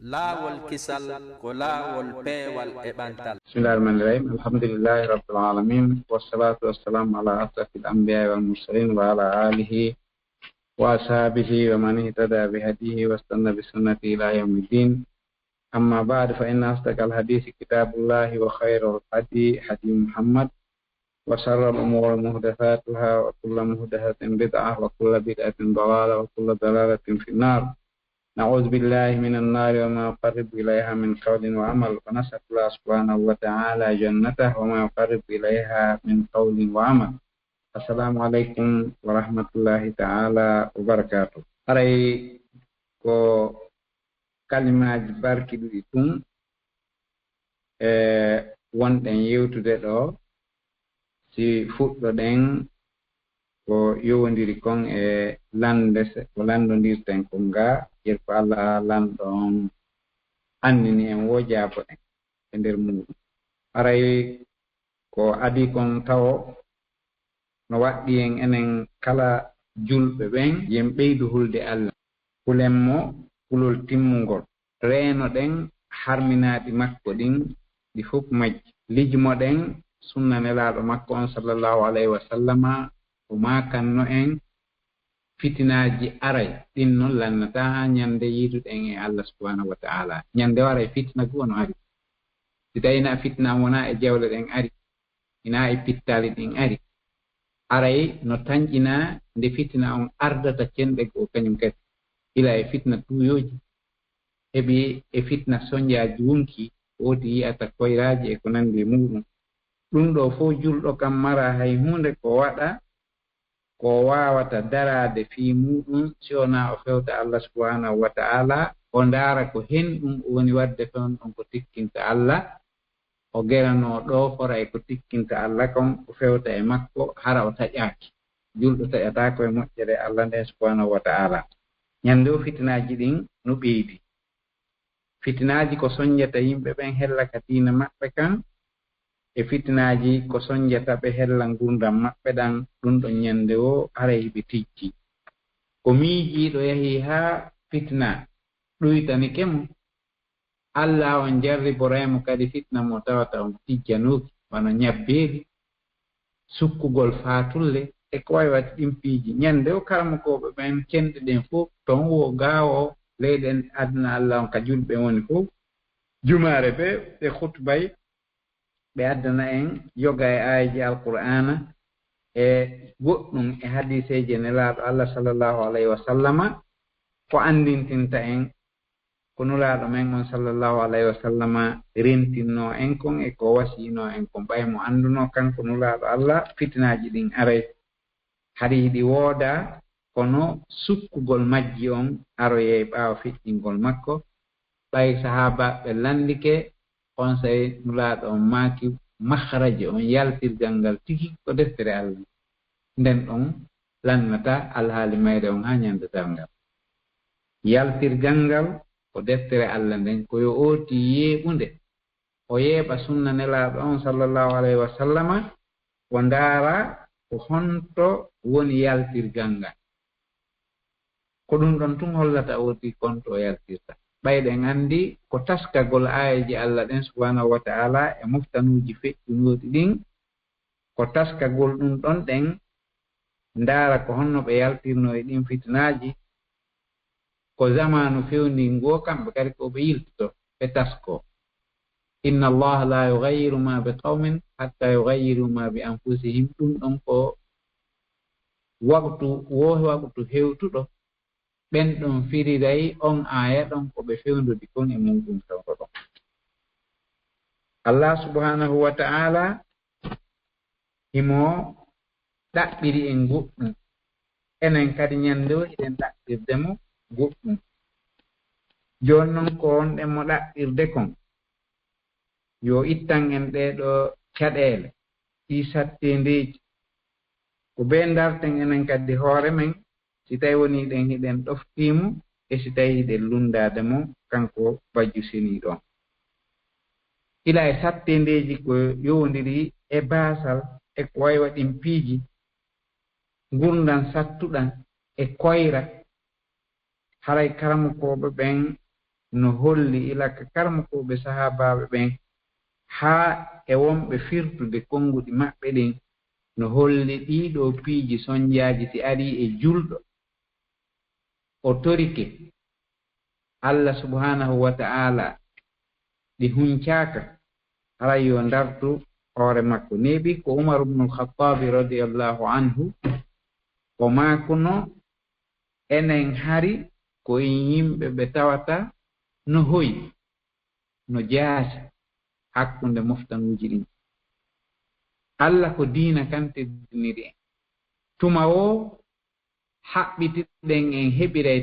laawol kisal ko laawol peewal e ɓantal. bismillahi rahmani rahim, alhamdulillahi rabbil alamin, wassalatu wassalamu ala ashrafil anbiya'i wal mursalin wa ala alihi wa ashabihi wa man ihtada bi hadihi wastanna bi sunnati ila yaumiddin. Amma ba'd, fa inna asdaqal hadithi kitabullahi wa khairul hadi hadi Muhammad wa sharral umuri muhdatsatuha wa kullu muhdatsatin bid'ah wa kullu bid'atin dalalah wa kullu dalalatin finnar. Na'udzu billahi minan nar wa ma yuqarribu ilaiha min qawlin wa amal, wa nas'alullah subhanahu wa ta'ala jannatahu wa ma yuqarribu ilaiha min qawlin wa amal. Assalamualaikum warahmatullahi ta'ala wabarakatuh. Aray ko kalimaji barkiɗuɗi tun wonɗen yewtude ɗo, si fuɗɗoɗen ko yowondiri kon e lande ko landodirten ko nga yer ko Allah lanɗon annini en wojaabo ɗen e nder muɗum. Aray ko adi kon tawo no waɗɗi en enen kala julɓe ɓen yen ɓeydu hulde Allah, hulenmo kulol timmugol, reeno ɗen harminaɗi makko ɗin ɗi fof majji, lijmo ɗen sunna nelaɗo makko on sallallahu alayhi wa sallama, o makanno en fitinaji aray ɗin noon lannata ha ñande yiituɗen e Allah subhanahu wa ta'ala. Ñande waray fitina gu ono ari, si tawina fitna wona e jewle ɗen ari, ina e pittali ɗin ari, aray no tañƴina nde fitina on ardata cenɗe go kañum kadi, ila e fitna tuyoji heɓi e fitna soñjaji wonki woti yiyata koyraji e ko nandi e muɗum. ɗum ɗo fof julɗo kam mara hay hunde ko waɗa ko wawata darade fi muɗum si wona o fewta Allah subhanahu wa ta'ala, o ndaara ko hen ɗum woni wadde fewn on ko tikkinta Allah, o gerano ɗo fora e ko tikkinta Allah kon, o fewta e makko hara o taƴaki. Julɗo taƴatako e moƴƴere Allah nden subhanahu wa ta'ala. Ñande o fitinaji ɗin no ɓeydi, fitinaji ko soñjata yimɓe ɓen hella ka diina maɓɓe kan, e fitinaji ko soñjata ɓe hella gurdam maɓɓe ɗan, ɗum ɗon ñande o haray hiɓe tijji. Ko miijiɗo yahi ha fitna ɗuytanike mo, Allah on jarriboremo kadi fitna mo tawata on tijjanoki wano ñabbeeli, sukkugol faatulle e ko wawi wati ɗin piiji. Ñande o karamokoɓe ɓen cenɗe ɗen fof ton wo gawo leyɗen aduna Allah on ka julɓe woni fof, jumare ɓe e khutbay ɓe addana en yoga e ayaji alqur'ana e goɗɗum e hadiseje nelaɗo Allah sallallahu alayhi wa sallama, ko andintinta en ko nulaɗo men on sallallahu alayhi wa sallama rentinno en kon e ko wasino en kon, ɓaymo anduno kanko nulaɗo Allah fitinaji ɗin aray haɗa yiɗi wooda, kono sukkugol majji on aroye ɓaawa fiɗɗingol makko. ɓay sahaba ɓe landike on say nulaɗo on maaki mahraje on yaltirgal ngal tigi ko deftere Allah, nden ɗon lannata alhaali mayre on ha ñandetal ngal. Yaltirgal ngal ko deftere Allah nden koyo ooti yeeɓunde, o yeeɓa sunna nelaɗo on sallallahu alayhi wa sallama, o ndaara ko honto woni yaltirgal ngal, ko ɗum ɗon tun hollata ooti konto o yaltirta. ɓayɗen anndi ko taskagol ayaji Allah ɗen subhanahu wa ta'ala e moftanuji feƴƴunoɗi ɗin, ko taskagol ɗum ɗon ɗen ndaara ko honno ɓe yaltirno e ɗin fitinaji, ko zamanu fewndi ngo kamɓe kadi ko ɓe yiltoto ɓe tasko. Inna Allah la yughayyiru ma bi qawmin hatta yughayyiru ma bi anfusihim. ɗum ɗon ko waktu hewtuɗo ɓen ɗon firiray on aya ɗon ko ɓe fewndudi kon e muɗum tawko ɗon. Allah subhanahu wa ta'ala himo ɗaɓɓiri en goɗɗum, enen kadi ñande o eɗen ɗaɓɓirdemo goɗɗum. Joni noon ko wonɗen mo ɗaɓɓirde kon, yo ittan en ɗeɗo caɗele ɗi sattendeji, ko ɓe darten enen kadi hoore men, si tawi woni ɗen hiɗen ɗoftimo e si tawi hiɗen lundademo kanko bajjusini ɗon. ila e sattendeji ko yowdiri e basal e ko wayi waɗin piiji, gurdan sattuɗan e koyra, haray karamokoɓe ɓen no holli ilaka karmakoɓe sahabaɓe ɓen haa e wonɓe firtude konnguɗi maɓɓe ɗin no holli ɗiɗo piiji soñjaaji si arii e julɗo o torike Allah subhanahu wa ta'ala ɗi huncaaka hara yo ndartu hoore makko neeɓi ko Umar ibnul Khattabi radiyallahu anhu o maakuno enen hari ko yimɓe ɓe tawata no hoyi no jaasi hakkunde moftanuuji ɗin Allah ko diina kan teddiniri en tuma o haɓɓitiɗen en heɓiray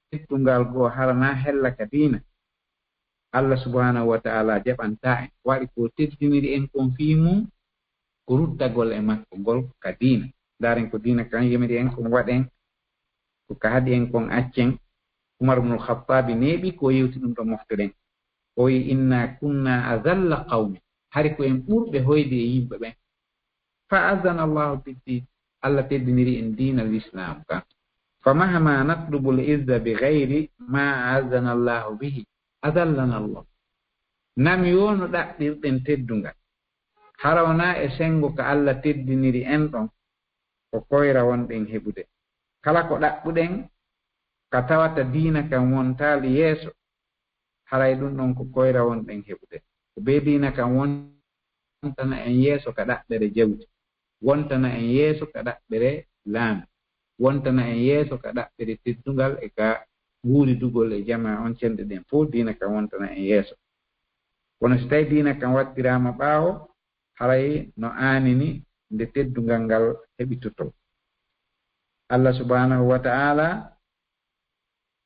teddungal goo harana hella ka diina Allah subhanahu wa ta'ala jaɓanta en waɗi ko teddiniri en kon fii mum ko ruttagol e makko ngol ka diina ndaren ko diina kan yemiri en kon waɗen ko ka haɗi en kon accen Umar ibnul Khattabi neeɓi ko yewti ɗum ɗo moftoɗen o wi inna kunna azalla qawmi hari ko en ɓurɓe hoyde e yimɓe ɓen fa azana allahu biddin Allah teddiniri en diina l'islam kan fa mahama natlubu l izza bi gayri ma azana allahu bihi azallana allah nam yono ɗaɓɓirɗen teddungal harawna e sengo ko Allah teddiniri en ɗon ko koyra wonɗen heɓude kala ko ɗaɓɓuɗen ka tawata diina kan wontaali yeeso haray ɗum ɗon ko koyra wonɗen heɓude ko be diina kan wontana en yeeso ka ɗaɓɓere jawdi wontana en yeeso ka ɗaɓɓere laami wontana en yeeso ka ɗaɓɓere teddungal e ka wuuridugol e jama on cenɗe ɗen fof diina kan wontana en yeeso kono so tawi diina kan wattirama ɓaawo haray no aanini nde teddungal ngal heɓitoto Allah subhanahu wa ta'ala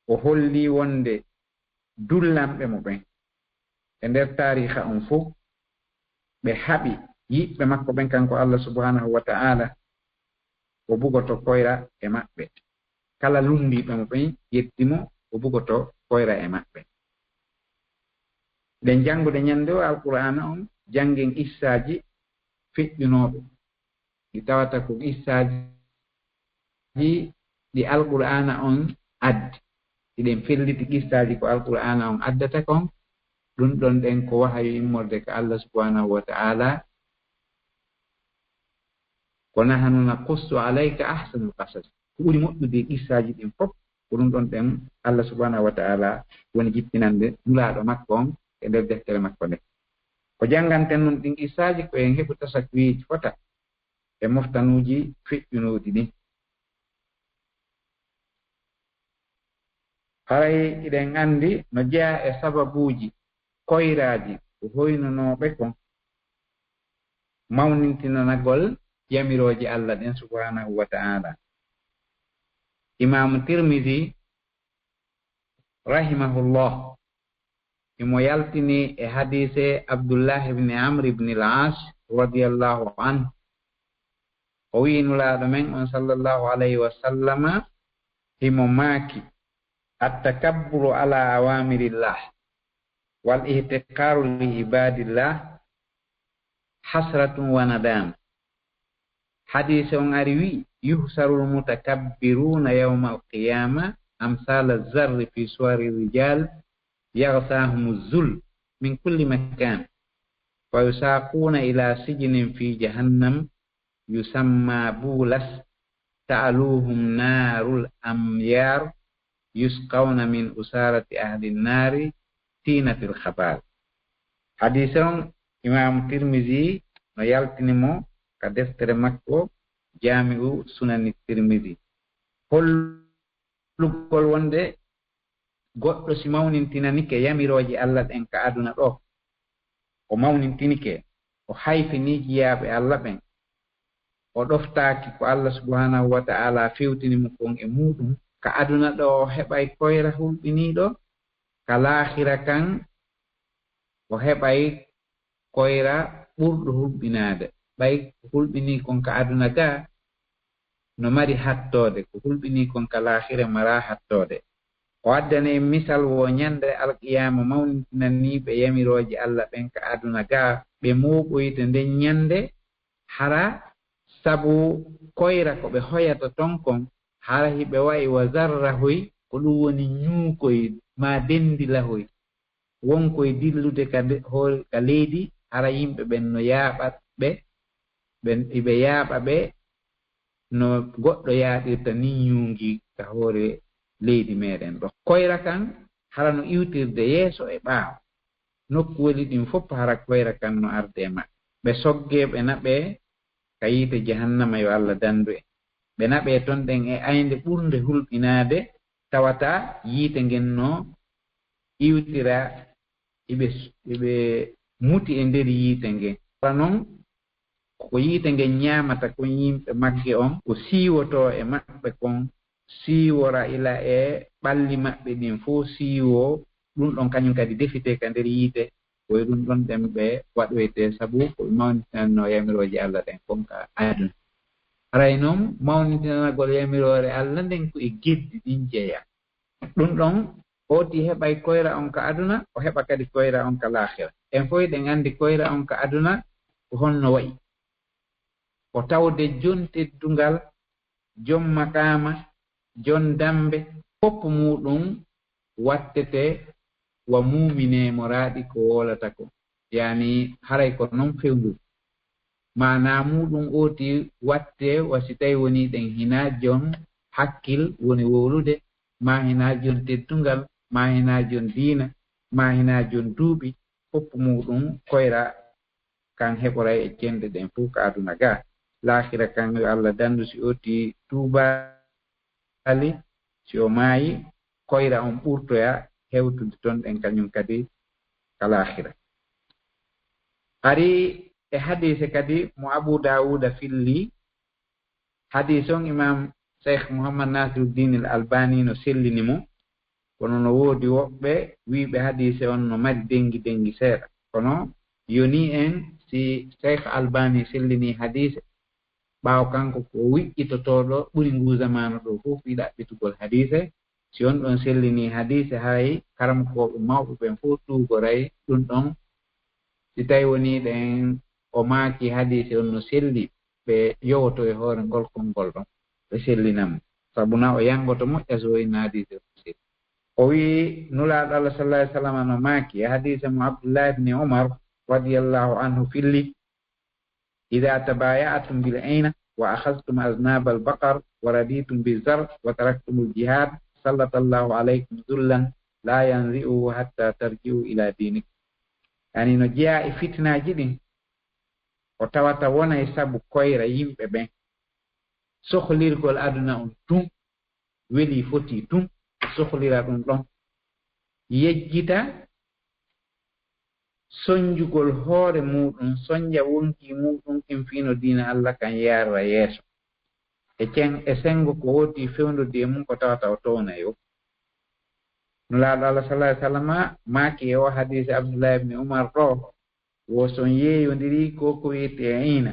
o holli wonde dullamɓe mo ɓen e nder tariha on fof ɓe haɓi yiɓɓe makko ɓen kanko Allah subhanahu wa ta'ala o bugoto koyra e maɓɓe kala lundiɓe mo ɓen yettimo o bugoto koyra e maɓɓe ɗen janngude ñande o alqur'ana on janngen issaji feƴƴunoɓe ɗi tawata ko issaji ɗi alqur'ana on addi iɗen felliti qissaji ko alqur'ana on addata kon ɗum ɗon ɗen ko wahayu immorde ko Allah subhanahu wa ta'ala ko nahanu naqussu alayka ahsanul qasas ko ɓuri moƴƴude qissaji ɗin fof ko ɗum ɗon ɗen Allah subhanahu wa ta'ala woni jippinande nulaaɗo makko on e nder deftere makko nde ko jannganten nun ɗin qissaji ko en heɓu tasakwiiji fota e moftanuuji feƴƴunoɗi ɗin haray iɗen anndi no jeya e sababuuji koyraaji ko hoynonooɓe kon mawnintinanagol yamirooji Allah ɗen subhanahu wa ta'ala imamu tirmidi rahimahullah imo yaltini e hadise Abdullah ibn Amr ibn al-As radiyallahu anhu o wi nulaaɗo men on sallallahu alayhi wa sallama himo maaki attakabburu ala awamirillah wal ihtiqaru li ibadillah hasratun wa nadam hadise on ari wi yuhsaru almutakabbiruna yawma alqiyama amsal az-zarri fi suwari rijal yaghsahum az-zul min kulli makan wa yusaquna ila sijnin fi jahannam yusamma bulas ta'aluhum narul amyar yusqawna min usarati ahli an-nari tinatil khabal hadise on imam tirmizi no yaltinimo ka deftere makko jami'u sunani tirmizi hollugol wonde goɗɗo si mawnintinanike yamirooji Allah ɗen ka aduna ɗo o mawnintinike o hayfini jiyaaɓe Allah ɓen o ɗoftaaki ko Allah subhanahu wa ta'ala fewtinimo kon e muɗum ka aduna ɗo o heɓay koyra hulɓiniiɗo ka laahira kan o heɓay koyra ɓurɗo hulɓinaade ɓay ko hulɓinii kon ka aduna ga no mari hattoode ko hulɓinii kon ka laahira mara hattoode o addane misal wo ñande alqiyama mawnintinaniiɓe yamirooji Allah ɓen ka aduna ga ɓe muuɓoyte nden ñande hara sabu koyra ko ɓe hoyata ton kon hara hiɓe wayi wa zarrahuy ko ɗum woni ñuukoy ma dendi lahoy wonkoye dillude ka leydi hara yimɓe ɓen no yaaɓat ɓe ɓen iɓe yaaɓa ɓe no goɗɗo yaaɗirta ni ñuungi ka hoore leydi meɗen ɗo koyra kan hara no iwtirde yeeso e ɓaawo nokkuwoli ɗin fof hara koyra kan no arde e maɓɓe ɓe sogge ɓe naɓe ka yiite jahannama yo Allah dandu en ɓe naɓe toon ɗen e aynde ɓurde hulɓinaade tawata yiite ngen no iwtira iɓe muti e nder yiite ngen ara noon ko yiite ngen ñaamata kon yimɓe magge on ko siiwoto e maɓɓe kon siiwora ila e ɓalli maɓɓe ɗin fof siiwo ɗum ɗon kañum kadi defite ka nder yiite koye ɗum ɗon ɗen ɓe waɗoyte sabu koɓe mawnitinanno yamirooje Allah ɗen kon ka aduna aray noon mawnitinanagol yamiroore Allah nden ko e geddi ɗin jeeya ɗum ɗon oti heɓay koyra on ka aduna o heɓa kadi koyra on ka lahira en fof ɗen anndi koyra on ka aduna ko honno wayi o tawde jon teddungal jon makama jon dambe fopp muɗum wattete wa muminemoraaɗi ko wolata ko yani haray ko noon fewndu mana muɗum oti watte wasi tawi woni ɗen hina jon hakkil woni wowlude ma hina jon teddungal ma hina jon diina ma hina jon duuɓi fopp muɗum koyra kan heɓoray e cenɗe ɗen fof ko aduna ga lahira kan yo Allah dandu si oti tuubali si o maayi koyra on ɓurtoya hewtude toon ɗen kañum kadi ka lahira ari e hadise kadi mo Abu Dawuda filli hadise on imam Cheikh Mouhammad Nasiruddin al Albani no sellini mo kono no woodi woɓɓe wiiɓe hadise on no mari dengi dengi seeɗa kono yoni en si Cheikh Albani sellini hadise ɓaawo kanko ko wiƴƴitotoɗo ɓuri nguusamano ɗo fof yiɗa ɓitugol hadise si on ɗon sellini hadise hay karamkoɓe mawɓe ɓen fof tuugoray ɗum ɗon si tawi woni ɗen o maaki hadise on no selli ɓe yowoto e hoore ngolkol ngol ɗon ɓe sellinamo sabu na o yangoto moƴƴa so wayno hadise o selli o wii nulaaɗo Allah sallallahu alih w sallam no maaki e hadise mo Abdullah ibni Umar radiyallahu anhu filli ida tabaya'tum bil ayna wa akhadhtum aznab al baqar wa raditum bizar wa taraktum al jihad sallallahu alaykum dhullan la yanzi'u hatta tarji'u ila dinikum yani no jeeya e fitnaaji ɗin o tawata wona e sabu koyra yimɓe ɓen sohlirgol aduna on tum weli foti tum sohlira ɗum ɗon yejjita soñjugol hoore muɗum soñja wonki muɗum in fino diina Allah kan yarra yeeso e sengo ko woti fewndude e mum ko tawata o towna yo nulaaɗo Allah sallallahu alih w sallam maaki e o hadise Abdullah ibni Umar ɗo wo son yeeyondiri ko wiyete e ina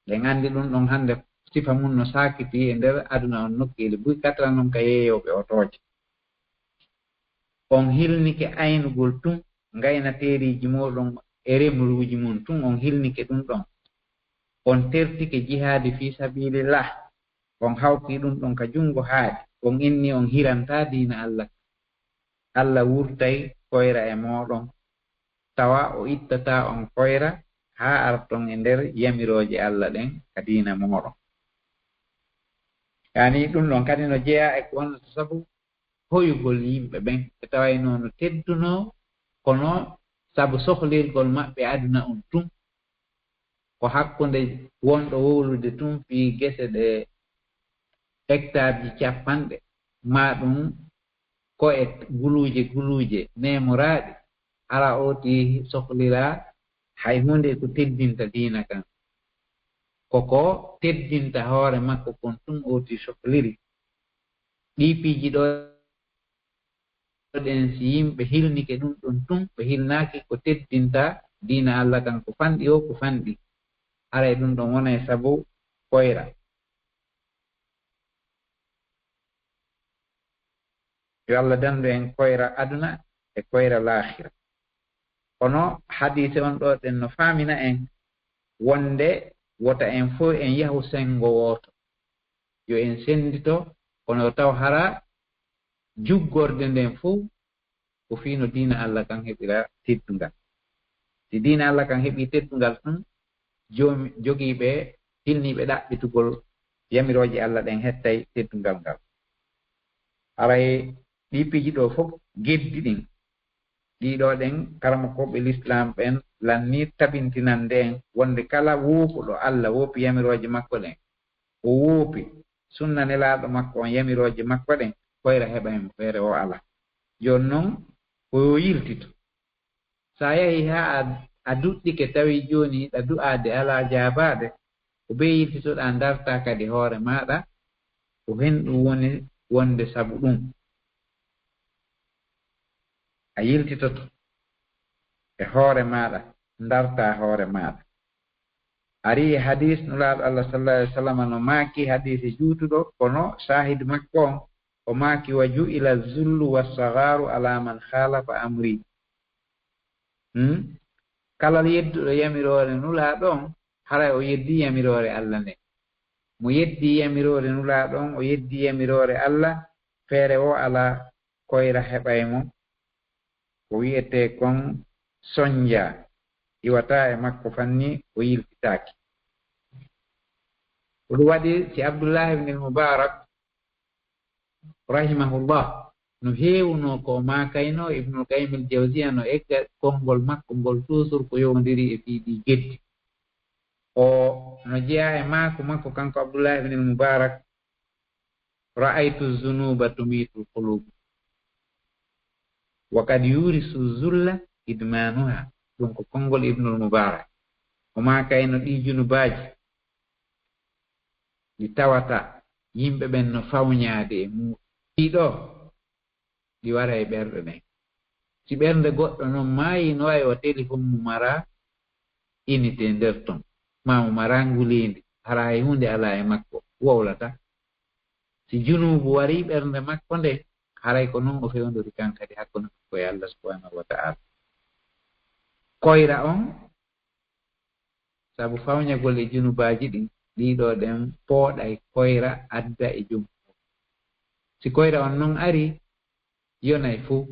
ɓen anndi ɗum ɗon hannde sifa mum no saakiti e nder aduna on nokkiili buy katra noon ka yeeyoɓe otooje on hilnike aynugol tum ngaynateeriji muɗum e remruuji mum tum on hilnike ɗum ɗon on tertike jihaadi fi sabilillah on hawti ɗum ɗon ka junngo haaɗi on inni on hiranta diina Allah Allah wurtay koyra e mooɗon tawa o ittata on koyra haa arton e nder yamirooje Allah ɗen ka diina mooɗon yani ɗum ɗon kadi no jeeya e ko wonnata sabu hoyugol yimɓe ɓen ɓe tawayno no tedduno kono sabu sohlirgol maɓɓe aduna on tum ko hakkunde wonɗo wowlude tum fii gese ɗe hectare ji capanɗe ma ɗum ko e guluuje nemoraaɗi ara oti sohlira hay hunde ko teddinta diina kan koko teddinta hoore makko kon tum oti sohliri ɗi piiji ɗo ɗen si yimɓe hilnike ɗum ɗon tum ɓe hilnaaki ko teddinta diina Allah kan ko fanɗi o ko fanɗi aray ɗum ɗon wona e sabu koyra yo Allah dandu en koyra aduna e koyra lahira kono hadise on ɗo ɗen no faamina en wonde wota en fof en yahu sengo wooto yo en sendito kono taw hara juggorde nden fof ko fiino diina Allah kan heɓira teddungal. Si diina Allah kan heɓi teddungal tun jogiiɓe hilniiɓe ɗaɓɓitugol yamirooje Allah ɗen hettay teddungal ngal. Aray ɗi piji ɗo fof geddi ɗin ɗiɗo ɗen karamakoɓe l'islam ɓen lanni tabintinande en wonde kala wuupuɗo Allah woopi yamirooje makko ɗen o woopi sunna nelaaɗo makko on yamirooje makko ɗen koyra heɓa hen feere o ala. Jooni noon o yiltito sa yahi ha a duɗɗike tawi jooni ɗa du'aade ala jaabaade ko be yiltitoɗa darta kadi hoore maɗa ko hen ɗum woni wonde sabu ɗum a yiltitoto e hoore maɗa darta hoore maɗa. Ari hadis nulaaɗo Allah sallallahu alaihi wasallam no maaki hadise juutuɗo kono shahid makko on o maaki wa ju'ila zullu wassagaru ala man khalafa amri. Kala yedduɗo yamirore nulaaɗo on haray o yeddi yamirore Allah nde. Mo yeddi yamirore nulaaɗo on o yeddi yamirore Allah feere o ala koyra heɓay mo ko wiyete kon soñja iwata e makko fanni o yiltitaaki. ko ɗum waɗi si Abdullah ibn al-Mubarak rahimahullah no heewno ko makayno Ibnul Qayyim al-Jawziyya no egga konngol makko ngol toujours ko yowndiri e fiiɗi geddi o no jeeya e maako makko kanko Abdullah ibn al-Mubarak ra'aytu zunuba tumitu qulub wa kad yurisu zulla idmanuha. ɗum ko konngol Ibnul Mubarak o makayno ɗi junubaaji ɗi tawata yimɓe ɓen no fawñaade e mu ɗiɗo ɗi wara e ɓerɗe ɗen. Si ɓernde goɗɗo noon maayi no wayi o téléphone mu mara inite nder ton ma mo mara nguleende hara hay hunde ala e makko wowlata. Si junubu wari ɓernde makko nde haray ko noon o fewndori kankadi hakkunde makko e Allah subhanahu wa ta'ala. Koyra on sabu fawñagol e junubaaji ɗin ɗiɗo ɗen pooɗay koyra adda e jum. Si koyra on noon ari yonay fuu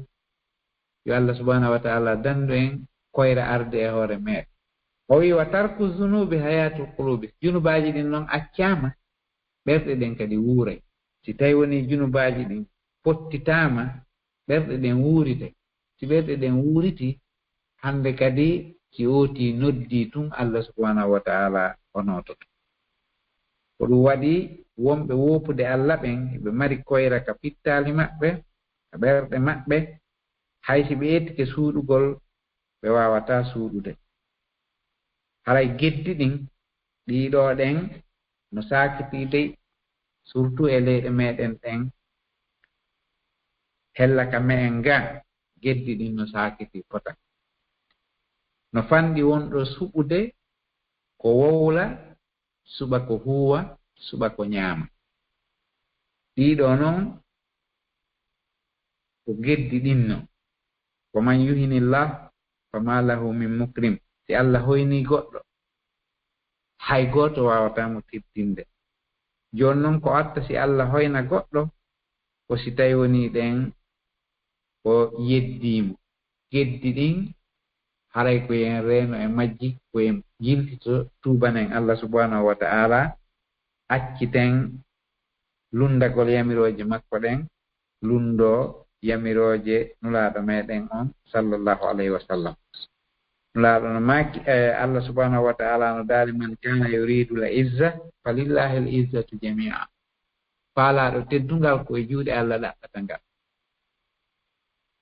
yo Allah subhanahu wa ta'ala dandu en koyra arde e hoore meɗen. O wi wa tarku zunubi hayatul qulubi. Junubaaji ɗin noon accama ɓerɗe ɗen kadi wuuray. Si tawi woni junubaaji ɗin pottitama ɓerɗe ɗen wuurite. Si ɓerɗe ɗen wuuriti hande kadi si ooti noddi tun Allah subhanahu wa ta'ala o nototo. ko ɗum waɗi wonɓe wopude Allah ɓen ɓe mari koyra ka pittali maɓɓe ka ɓerɗe maɓɓe haysi ɓe ettike suuɗugol ɓe wawata suuɗude. haray geddi ɗin ɗiɗo ɗen no sakitide surtout e leyɗe meɗen ɗen hella ka me'en ga geddi ɗin no sakiti fota no fanɗi wonɗo suɓude ko wowla suɓa ko huwa suɓa ko ñaama. ɗiɗo noon ko geddi ɗinno ko man yuhinillah fama lahu min mukrim. si Allah hoyni goɗɗo hay goto wawatamo tiddinde. joni noon ko atta si Allah hoyna goɗɗo ko si tawi woni ɗen ko yeddimo. geddi ɗin haray ko yen reeno e majji ko yen yiltito tubanen Allah subhanahu wa ta'ala acciten lundagol yamirooje makko ɗen lundo yamirooje nulaaɗo meɗen on sallallahu alayhi wa sallam. nulaaɗo no maaki Allah subhanahu wa ta'ala no daali man kana yuridu la izza falillahi al izzatu jami'a. faalaɗo teddungal ko e juuɗe Allah ɗaɓɓata ngal.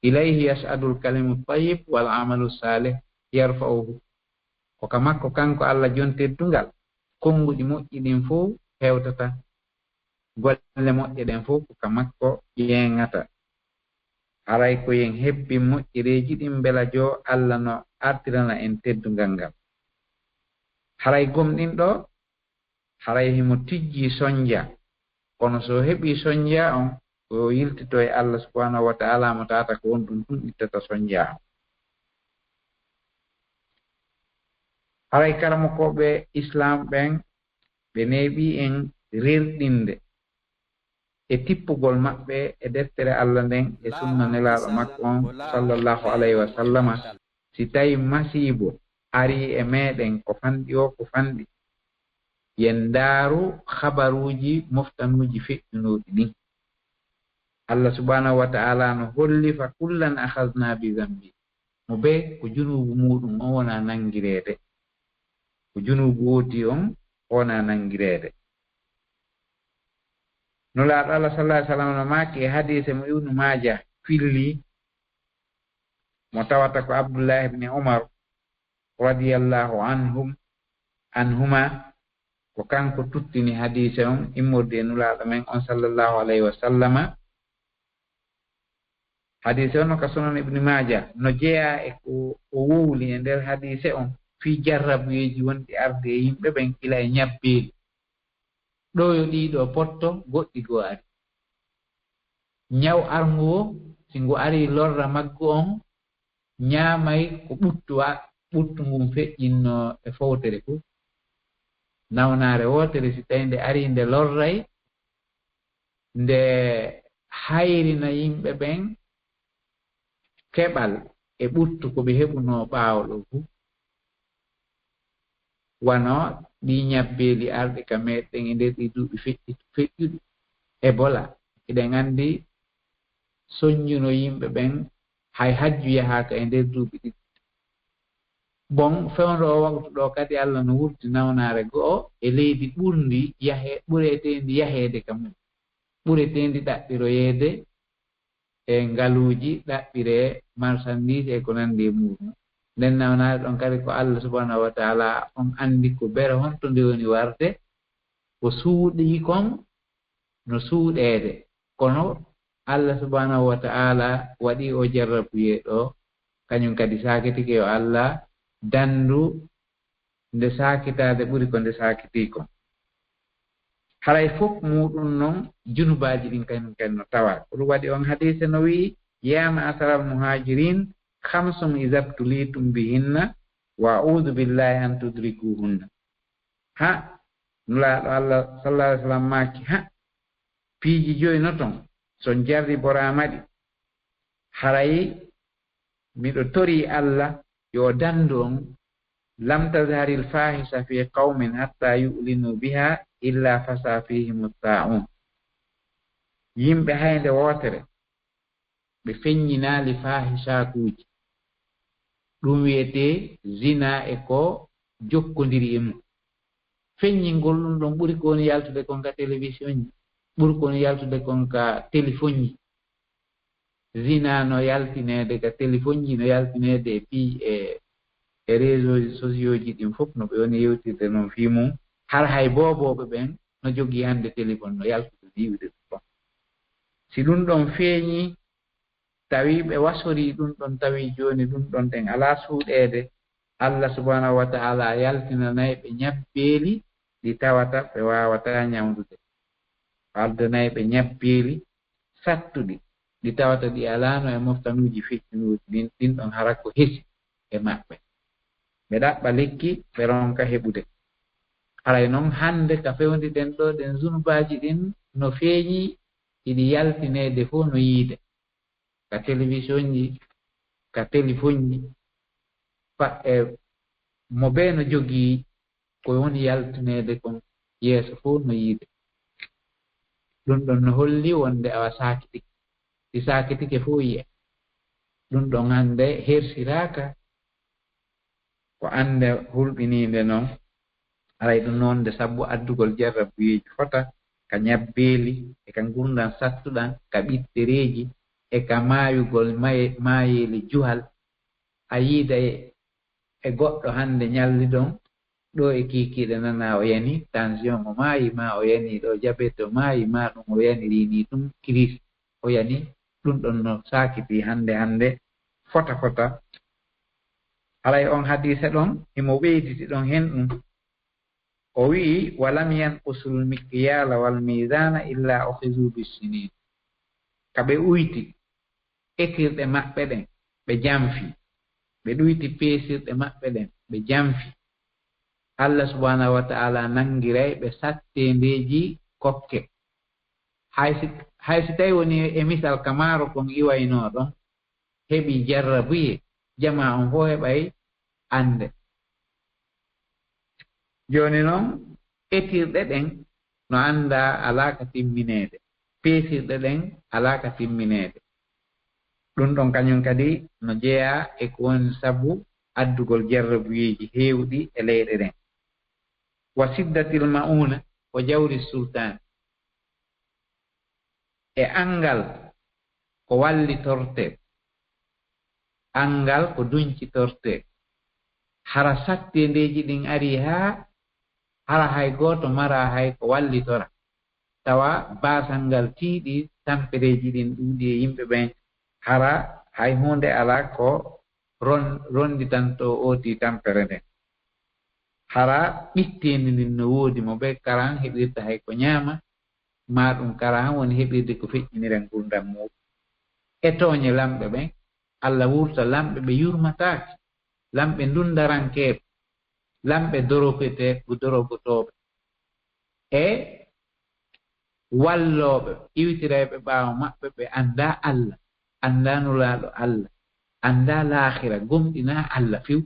ilayhi yas'adul kalimu tayyib wal amalu salih yarfa'uhu. ko ka makko kanko Allah jon teddungal konnguɗi moƴƴi ɗin fof hewtata golle moƴƴe ɗen fof ko ka makko yeŋata. haray ko yen hebbi moƴƴireeji ɗin bela jo Allah no artirana en teddungal ngal. haray gomɗin ɗo haray himo tijji soñja kono so heɓi soñja on o yiltito e Allah subhanahu wa ta'ala mo tata ko won ɗum tun ittata soñja on. haray karamokoɓe islam ɓen ɓe neeɓi en rerɗinde e tippugol maɓɓe e deftere Allah nden e sunna nelaaɗo makko on sallallahu alayhi wa sallama si tawi masiibo ari e meɗen ko fanɗi o ko fanɗi yen ndaaru habaruuji moftanuuji feƴƴunuuɗi ɗin Allah subhanahu wa ta'ala no holli fa kullan akhadna bi zambi mo be ko junubu muɗum on wona nangireede ko junubu woodi on wona nangireede nulaaɗo Allah sallallahu alaihi wasallam no maaki e hadise mo ibnu Maaja filli mo tawata ko Abdullah ibn Umar radiyallahu anhuma ko kanko tuttini hadise on immorde nulaaɗo men on sallallahu alaihi wasallama hadise on no ka Sunan ibn Maaja no jeeya e ko o wowli e nder hadise on fi jarrabuyeji wonɗi arde e yimɓe ɓen ila e ñabbeeli ɗo yo ɗiɗo potto goɗɗi goo ari ñaw arngu o si ngu ari lorra maggu on ñaamay ko ɓuttu ngun feƴƴinno e fowtere fof nawnaare wootere si tawi nde ari nde lorray nde hayrina yimɓe ɓen keɓal e ɓuttu ko ɓe heɓuno ɓaawo ɗo fof wano ɗi ñabbeeli arɗe ka meɗen e nder ɗi duuɓi feƴƴuɗi Ebola eɗen anndi soññuno yimɓe ɓen hay hajju yahaaka e nder duuɓi ɗiɗi bon fewndo o waktu ɗo kadi Allah no wurti nawnaare go'o e leydi ɓuretendi yaheede ka mum ɓuretendi ɗaɓɓiroyeede e ngaluuji ɗaɓɓire marchandise e ko nanndi e muɗum nden nawnaare ɗon kadi ko Allah subhanahu wa ta'ala on anndi ko bere honto nde woni warde ko suuɗii kon no suuɗeede kono Allah subhanahu wa ta'ala waɗi o jarrabuye ɗo kañum kadi saakitike yo Allah dandu nde saakitaade ɓuri ko nde saakitii kon haray fof muɗum noon junubaaji ɗin kañum kadi no tawa ko ɗum waɗi on hadise no wii yama asaral muhajirin khamsum izabtulitum bihinna wa a'udhu billahi an tudrikuhunna ha nulaaɗo Allah sallallahu alaihi wasallam maaki ha piiji joyi no ton son jarri boramaɗi haray miɗo tori Allah yo dandu on lam tazharil fahisa fi qaumin hatta yu'linu biha illa fasa fihim ta'un yimɓe haynde wootere ɓe feññinaali fahisakuuji ɗum wiyete zina e ko jokkodiri e mum feññingol ɗum ɗon ɓuri ko woni yaltude kon ka télévision ji ɓuri ko woni yaltude kon ka téléphone ji zina no yaltineede ka téléphone ji no yaltineede e pi e réseaux sociaux ji ɗin fof no ɓe woni yewtirde noon fii mum har hay boobooɓe ɓen no jogii hannde téléphone no yaltude yiwde ɗum si ɗum ɗon feeñi tawi ɓe wasorii ɗum ɗon tawi jooni ɗum ɗon ɗen alaa suuɗeede Allah subhanahu wa ta'ala yaltinanayi ɓe ñabbeeli ɗi tawata ɓe waawataa ñawdude aldanayi ɓe ñabbeeli sattuɗi ɗi tawata ɗi alaano e moftanuuji feƴƴunuuji ɗin ɗon hara ko hesi e maɓɓe ɓe ɗaɓɓa lekki ɓe ronka heɓude haray noon hannde ka fewndiɗen ɗo ɗen zunubaaji ɗin no feeñi iɗi yaltineede fof no yiide ka télévision ji ka téléphone ji mo bee no jogii ko woni yaltineede kon yeeso fof no yiide ɗum ɗon no holli wonde awa saakitike ɗi saakitike fof yiye ɗum ɗon hannde hersiraaka ko annde hulɓiniinde noon aray ɗum noon nde sabbu addugol jarrabuyeeji fota ka ñabbeeli e ka ngurndan sattuɗan ka ɓittereeji e ka maayugol maayeeli juhal a yiida e goɗɗo hannde ñalli ɗon ɗo e kiikiiɗe nana o yani tension o maayi ma o yani ɗo jabete o maayi ma ɗum o yani rini ɗum crise o yani ɗum ɗon no saakiti hannde fota alay on hadise ɗon imo ɓeyditi ɗon hen ɗum o wii walam yan usul mikyala wal misana illa ukhizu bisinin kaɓe uyti ekirɗe maɓɓe ɗen ɓe jamfi ɓe ɗuyti peesirɗe maɓɓe ɗen ɓe jamfi Allah subhanahu wa ta'ala nangiray ɓe sattendeji kokke hay si tawi woni e misal kamaro kon iwayno ɗon heɓi jarrabuye jama on fof heɓay ande joni noon etirɗe ɗen no anda alaka timminede peesirɗe ɗen alaka timminede ɗum ɗon kañum kadi no jeeya e ko woni sabu addugol jarrabuyeji heewɗi e leyɗe ɗen wa siddatil mauna ko jawri sultan e angal ko wallitorte angal ko duñcitorte hara sattendeji ɗin ari ha hara hay goto mara hay ko wallitora tawa basal ngal tiiɗi tampereji ɗin ɗuuɗi e yimɓe ɓen hara hay hunde ala ko ronditanto ooti tampere nden hara ɓittendi ndin no woodi mo ɓe karan heɓirta hay ko ñaama ma ɗum karan woni heɓirde ko feƴƴiniren gurdam muɗum e tooñe lamɓe ɓen Allah wurta lamɓe ɓe yurmatake lamɓe ndundarankeɓe lamɓe dorogotoɓe e walloɓe iwitireɓe ɓaawo maɓɓe ɓe anda Allah anda nulaaɗo Allah anda laakhira gomɗina Allah fiw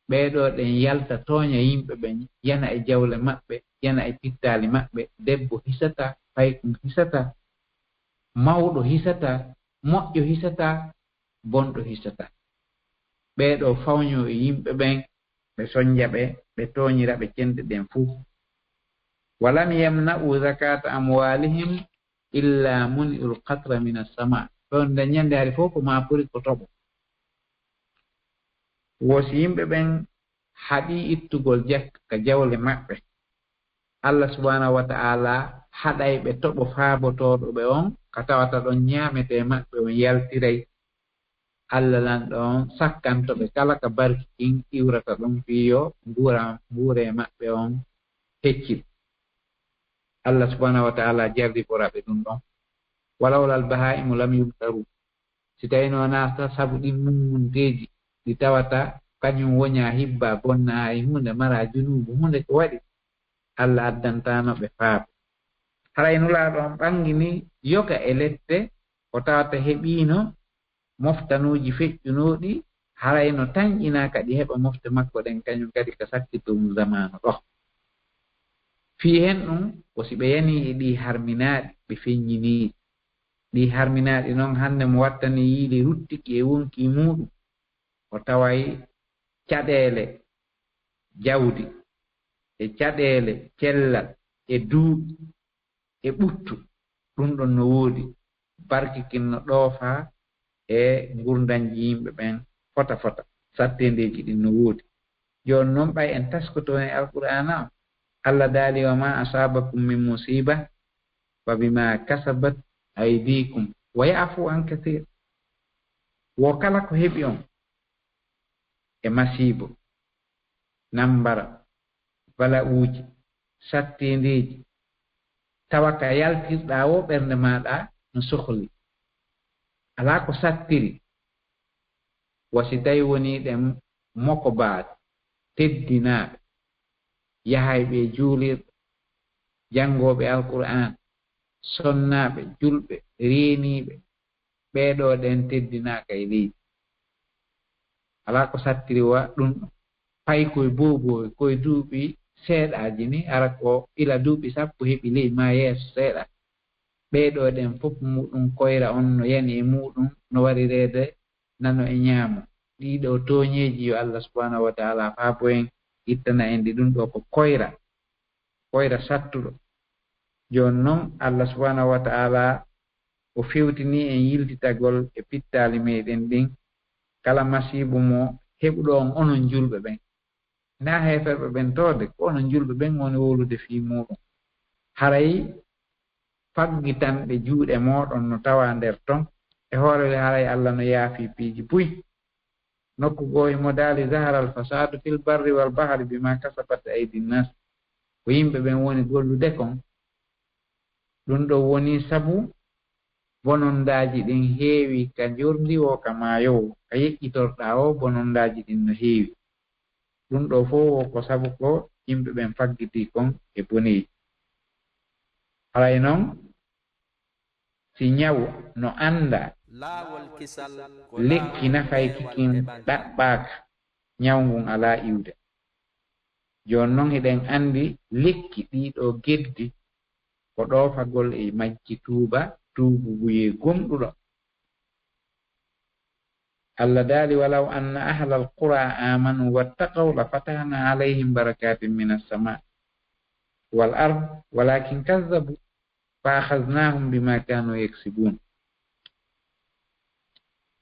ɓeeɗo ɗen yalta tooña yimɓe ɓe yana e jawle maɓɓe yana e pittaali maɓɓe debbo hisata paykum hisata mawɗo hisata moƴƴo hisata bonɗo hisata ɓeeɗo fawño e yimɓe ɓen ɓe soñja ɓe tooñira ɓe cenɗe ɗen fuu walam yamna'u zakata amwalihim illa muni'ul qatra min as-sama ɗon nde ñande hari fof ko ma puri ko toɓo wosi yimɓe ɓen haɗi ittugol jakka ka jawle maɓɓe Allah subhanahu wa ta'ala haɗay ɓe toɓo faabotoɗo ɓe on ka tawata ɗon ñaamete maɓɓe on yaltiray Allah lanɗo on sakkantoɓe kala ka barki kin iwrata ɗum fiyo nguure maɓɓe on heccit Allah subhanahu wa ta'ala jardi boraɓe ɗum ɗon walawlal bahaimu lam yumtaru si tawino nasta sabu ɗin mummunteji ɗi tawata kañum woña hibba bonna e hunde mara junubu hunde ko waɗi Allah addantanoɓe faaɓe haray nulaaɗo on ɓangini yoga e lette ko tawata heɓino moftanuji feƴƴunoɗi harayno tañƴina kadi heɓa mofte makko ɗen kañum kadi ko sakkitum zamanu ɗo fii hen ɗum wosi ɓe yani e ɗi harminaɗi ɓe feññiniɗi ɗi harminaɗi noon hannde mo wattani yiili ruttiki e wonki muɗum o taway caɗeele jawdi e caɗeele cellal e duuɓi e ɓuttu ɗum ɗon no woodi barkikinno ɗoofa e ngurdanji yimɓe ɓen fota sattendeji ɗin no woodi joni noon ɓay en taskoto e alqur'ana o Allah daali wa ma asabakum min musiba fa bima kasabat aydikum wa ya'fu an kathir wo kala ko heɓi on e masibo nambara bala uji sattendeji tawa ka yaltirɗa o ɓernde maɗa no sohli ala ko sattiri wasi tawi woni ɗen moko baaɗe teddinaɓe yahayɓe juulirɓe janngoɓe alqur'an sonnaɓe julɓe reeniɓe ɓeeɗo ɗen teddinaka e leydi ala ko sattiri wa ɗum pay koye boboy koye duuɓi seeɗaji ni ara ko ila duuɓi sappo heɓi ley ma yeeso seeɗa ɓeeɗo ɗen fof muɗum koyra on no yani e muɗum no waɗireede nano e ñaamo ɗiɗo tooñeeji yo Allah subhanahu wa ta'ala faabo en ittana en ɗi ɗum ɗo ko koyra sattuɗo jooni noon Allah subhanahu wa ta'ala o fewtini en yiltitagol e pittaali meɗen ɗin kala masibu mo heɓuɗo on onon julɓe ɓen na heeferɓe ɓen toode ko onon julɓe ɓen woni wolude fii muɗum haray faggitanɓe juuɗe moɗon no tawa nder ton e hoorere haray Allah no yaafi piiji buy nokku goo imo daali zahara al fasadu fil barri wal bahri bima kasabat aydi nnas ko yimɓe ɓen woni gollude kon ɗum ɗo woni sabu bonondaji ɗin heewi ka jorndi o ka maayowo ka yeƴƴitorɗa o bonondaji ɗin no heewi ɗum ɗo fof ko sabu ko yimɓe ɓen faggiti kon e boneji haray noon si nyawu no anda lekki nafay kikin ɗaɓɓaka nyawngun ala iwde jon noon eɗen andi lekki ɗiɗo geddi ko ɗofagol e majji tuuba tuubuguye gomɗuɗo Allah daali walaw anna ahla alqura amanu wattaqaw la fatahna alayhim barakatin min as-sama wal ard walakin kazzabu fa akhadnahum bima kanu yaksibun.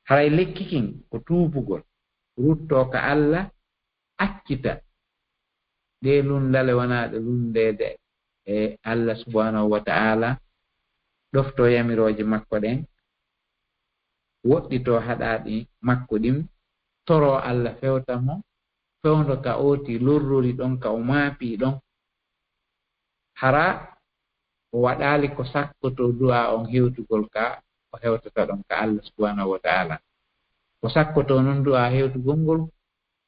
Haray lekki kin ko tuubugol rutto ka Allah accita de lundale wonaaɗe lundede e Allah subhanahu wa ta'ala ɗofto yamirooje makko ɗen woɗɗito haɗaaɗi makko ɗin toro Allah fewta mo fewndo ka ooti lorrori ɗon ka o maapi ɗon hara o waɗaali ko sakkoto du'a on hewtugol ka o hewtata ɗon ka Allah subhanahu wa ta'ala ko sakkoto noon du'a hewtugol ngol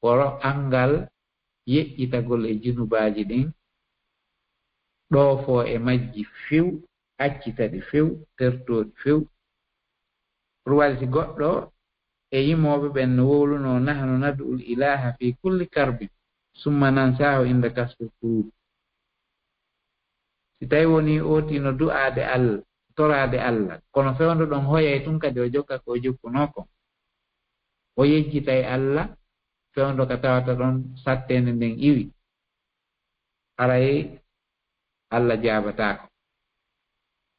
koro angal yeƴƴitagol e junubaaji ɗin ɗoofo e majji few accitaɗi few tertoɗi few ruwalti goɗɗo e yimooɓe ɓen no wowluno nahnu nad'ul ilaha fi kulli karbin summa nansahu inda kasfil kurub. Si tawi woni ootino du'aade Allah toraade Allah kono fewndo ɗon hoyay tun kadi o jokka ko jokkunoko o yejjitay Allah fewndo ka tawata ɗon sattende nden iwi haray Allah jaabatako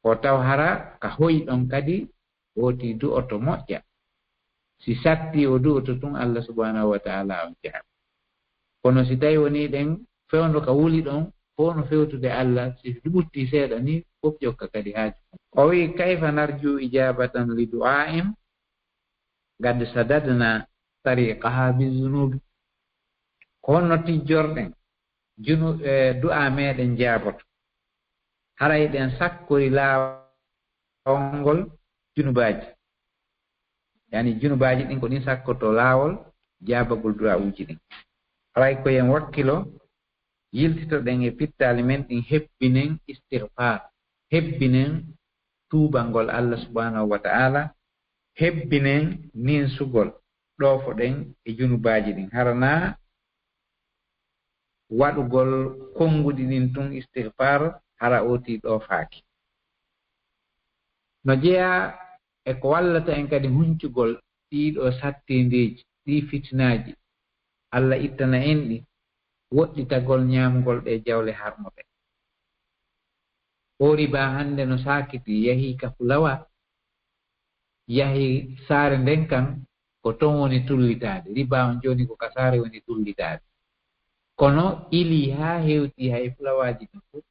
ko taw hara ka hoyi ɗon kadi wooti du'oto moƴƴa si satti o du'oto tun Allah subhanahu wa ta'ala on jaaba kono si tawi woni ɗen fewndo ka wuli ɗon fo no fewtude Allah si ɓutti seeɗa ni fof jokka kadi haaji o wi kayfa narju ijabatan li du'a'im gad sadadna tariqaha bizunubi ko honno tijjorɗen du'a meɗen jaaboto haray ɗen sakkori laawol ngol junubaji yani junubaji ɗin ko ɗin sakkoto laawol jaabagol du'a uji ɗin haray koyen wakkilo yiltitoɗen e pittali men ɗin hebbinen istighfar hebbinen tuubangol Allah subhanahu wa ta'ala hebbinen ninsugol ɗoofo ɗen e junubaji ɗin harana waɗugol konngudi ɗin tun istighfar hara ooti ɗoofaaki no jeya e ko wallata en kadi huncugol ɗiɗo sattindeji ɗi fitnaaji Allah ittana en ɗi woɗɗitagol ñaamgol ɗe jawle harmoɓe o riba hannde no saakiti yahi ka fulawa yahi saare nden kan ko ton woni tullitaade riba on jooni ko ka saare woni tullitaade kono ili haa heewti hay fulawaaji ɗin fof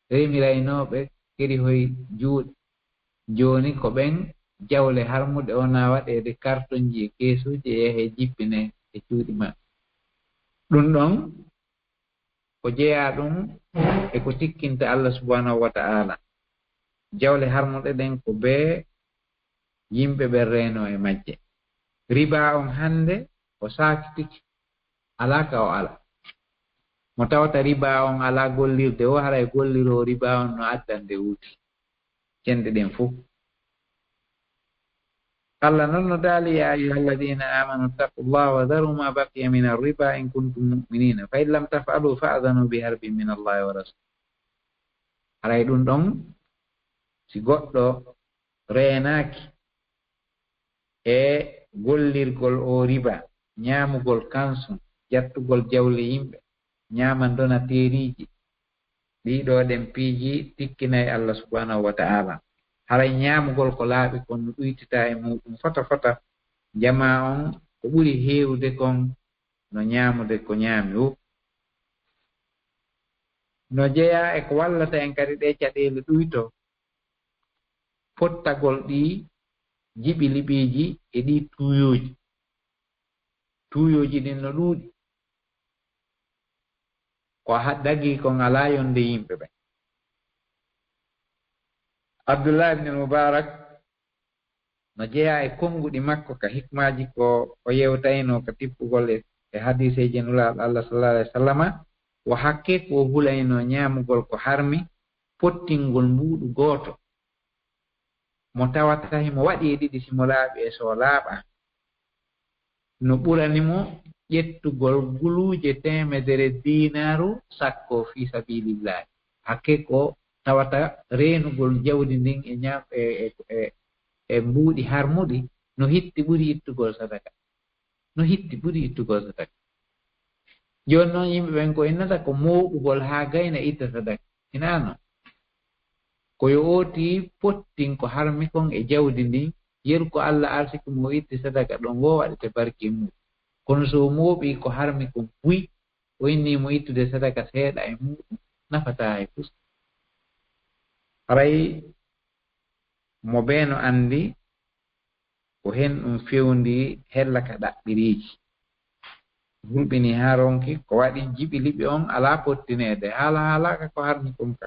remiraynoɓe kadi hoy juuɗe jooni ko ɓen jawle harmuɗe wona waɗeede cartonji e keesuji e yahe jippine e cuuɗi maɓɓe ɗum ɗon ko jeyaa ɗum e ko tikkinta Allah subhanahu wa ta'ala jawle harmuɗe ɗen ko bee yimɓe ɓe reeno e majje riba on hannde o saakitiki alaa ka o ala mo tawata riba on alaa gollirde o haray golliroo riba on no addande wuuti cenɗe ɗen fof Allah noon no daali ya ayuha alladina amanu ittaqullah wa daru ma baqiya min arriba in kuntum muminina fa in lam taf'alu fa'dhanu bi harbin min allahi wa rasul haray ɗum ɗon si goɗɗo reenaaki e gollirgol o riba ñaamugol kansum jattugol jawle yimɓe ñaaman donateeriji ɗiɗo ɗen piiji tikkinay Allah subhanahu wa ta'ala haray ñaamugol ko laaɓi kon no ɗuytita e muɗum fota fota jama on ko ɓuri heewde kon no ñaamude ko ñaami o no jeya e ko wallata en kadi ɗe caɗeele ɗuyto fottagol ɗi jiɓi liɓiiji e ɗi tuuyooji ɗin no ɗuuɗi ko dagi kon alaa yonde yimɓe ɓen Abdullah ibn Mubarak no jeya e konnguɗi makko ka hikmaji ko o yewtayno ka tippugol e hadiseji nulaaɗo Allah sallallahu alaihi wa sallama wo hakke ko hulayno ñaamugol ko harmi pottingol mbuuɗu gooto mo tawata himo waɗi e ɗiɗi simo laaɓi e so laaɓa no ɓuranimo ƴettugol guluuje 100 dinaru sakko fi sabilillahi hakke ko tawata reenugol jawdi ndin e ñam e mbuuɗi harmuɗi no hitti ɓuri ittugol sadaka no hitti ɓuri ittugol sadaka joni noon yimɓe ɓen ko innata ko mooɓugol haa gayna itta sadaka inano koyo ooti pottin ko harmi kon e jawdi ndin yeru ko Allah arsiki mo itti sadaka ɗon wo waɗete barki mum kono so mooɓi ko harmi kon buy o innimo ittude sadaka seeɗa e muɗum nafata e fus haray mo beeno anndi ko hen ɗum fewndi hella ka ɗaɓɓiriiji hulɓini haa ronki ko waɗi jiɓi liɓi on alaa pottineede haalaaka ko harmi kon ka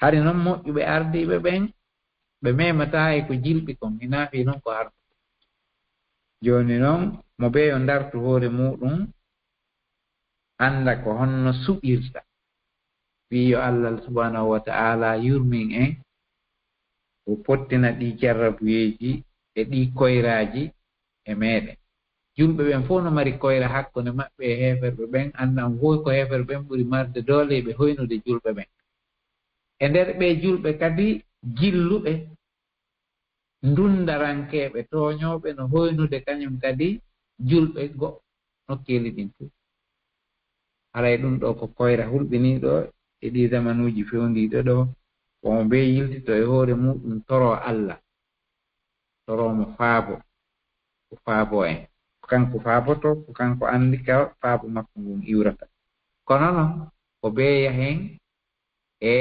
hari noon moƴƴuɓe ardiiɓe ɓen ɓe memata e ko jilɓi kon hinaafi noon ko harmi jooni noon mo ɓeyo ndartu hoore muɗum annda ko honno suɓirta wiyo Allah subhanahu wa ta'ala yurmin en o pottina ɗi jarrabuyeeji e ɗi koyraaji e meeɗen julɓe ɓen fof no mari koyra hakkunde maɓɓe e heeferɓe ɓen annan fof ko heeferɓe ɓen ɓuri marde doole ɓe hoynude julɓe ɓen e nder ɓe julɓe kadi jilluɓe ndundarankeɓe tooñooɓe no hoynude kañum kadi julɓe goɗɗo nokkeeli ɗin fof haray ɗum ɗo ko koyra hulɓiniiɗo e ɗi zamanuuji fewndiiɗo ɗo womo be yiltito e hoore muɗum toro Allah toromo faabo ko faabo en ko kanko faaboto ko kanko anndi ka faabo makko ngun iwrata kono noon ko beeya heen e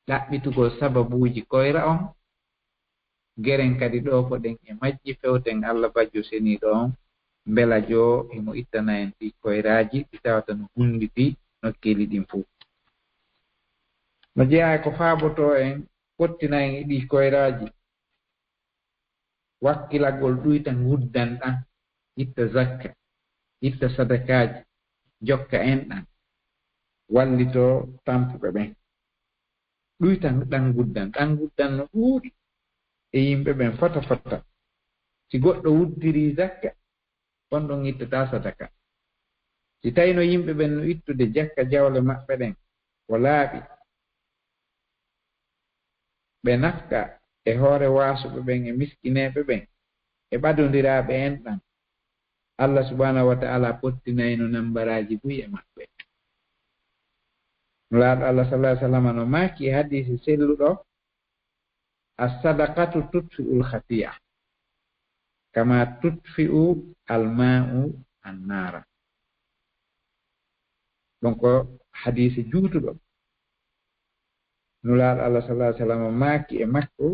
ɗaɓɓitugol sababuuji koyra on geren kadi ɗo ko ɗen e majji fewten Allah bajjo seniiɗo on mbela jo emo ittana en ɗi koyraaji ɗi tawata no hunnditi nokkeeli ɗin fof no jeyaa ko faaboto en pottina en e ɗi koyraaji wakkilagol ɗuyta nguddan ɗan itta zakka itta sadakaaji jokka en ɗan wallito tampuɓe ɓen ɗuyta ɗan guddan no ɗuuɗi e yimɓe ɓen fota si goɗɗo wuddiri zakka on ɗon ittata sadaka si tawi no yimɓe ɓen no ittude jakka jawle maɓɓe ɗen ko laaɓi ɓe nafka e hoore waasuɓe ɓen e miskineeɓe ɓen e ɓadondiraaɓe en ɗan Allah subhanahu wa ta'ala pottinayno nambaraaji buy e maɓɓe no laaɗo Allah sallallahu alaihi wasallam no maaki e hadisi selluɗo as-sadaqatu tutfi'ul khati'a kama tutfi'u al-ma'u an-nara donc hadisi juutuɗo no laaɗo Allah sallallahu alaihi wasallam maaki e makko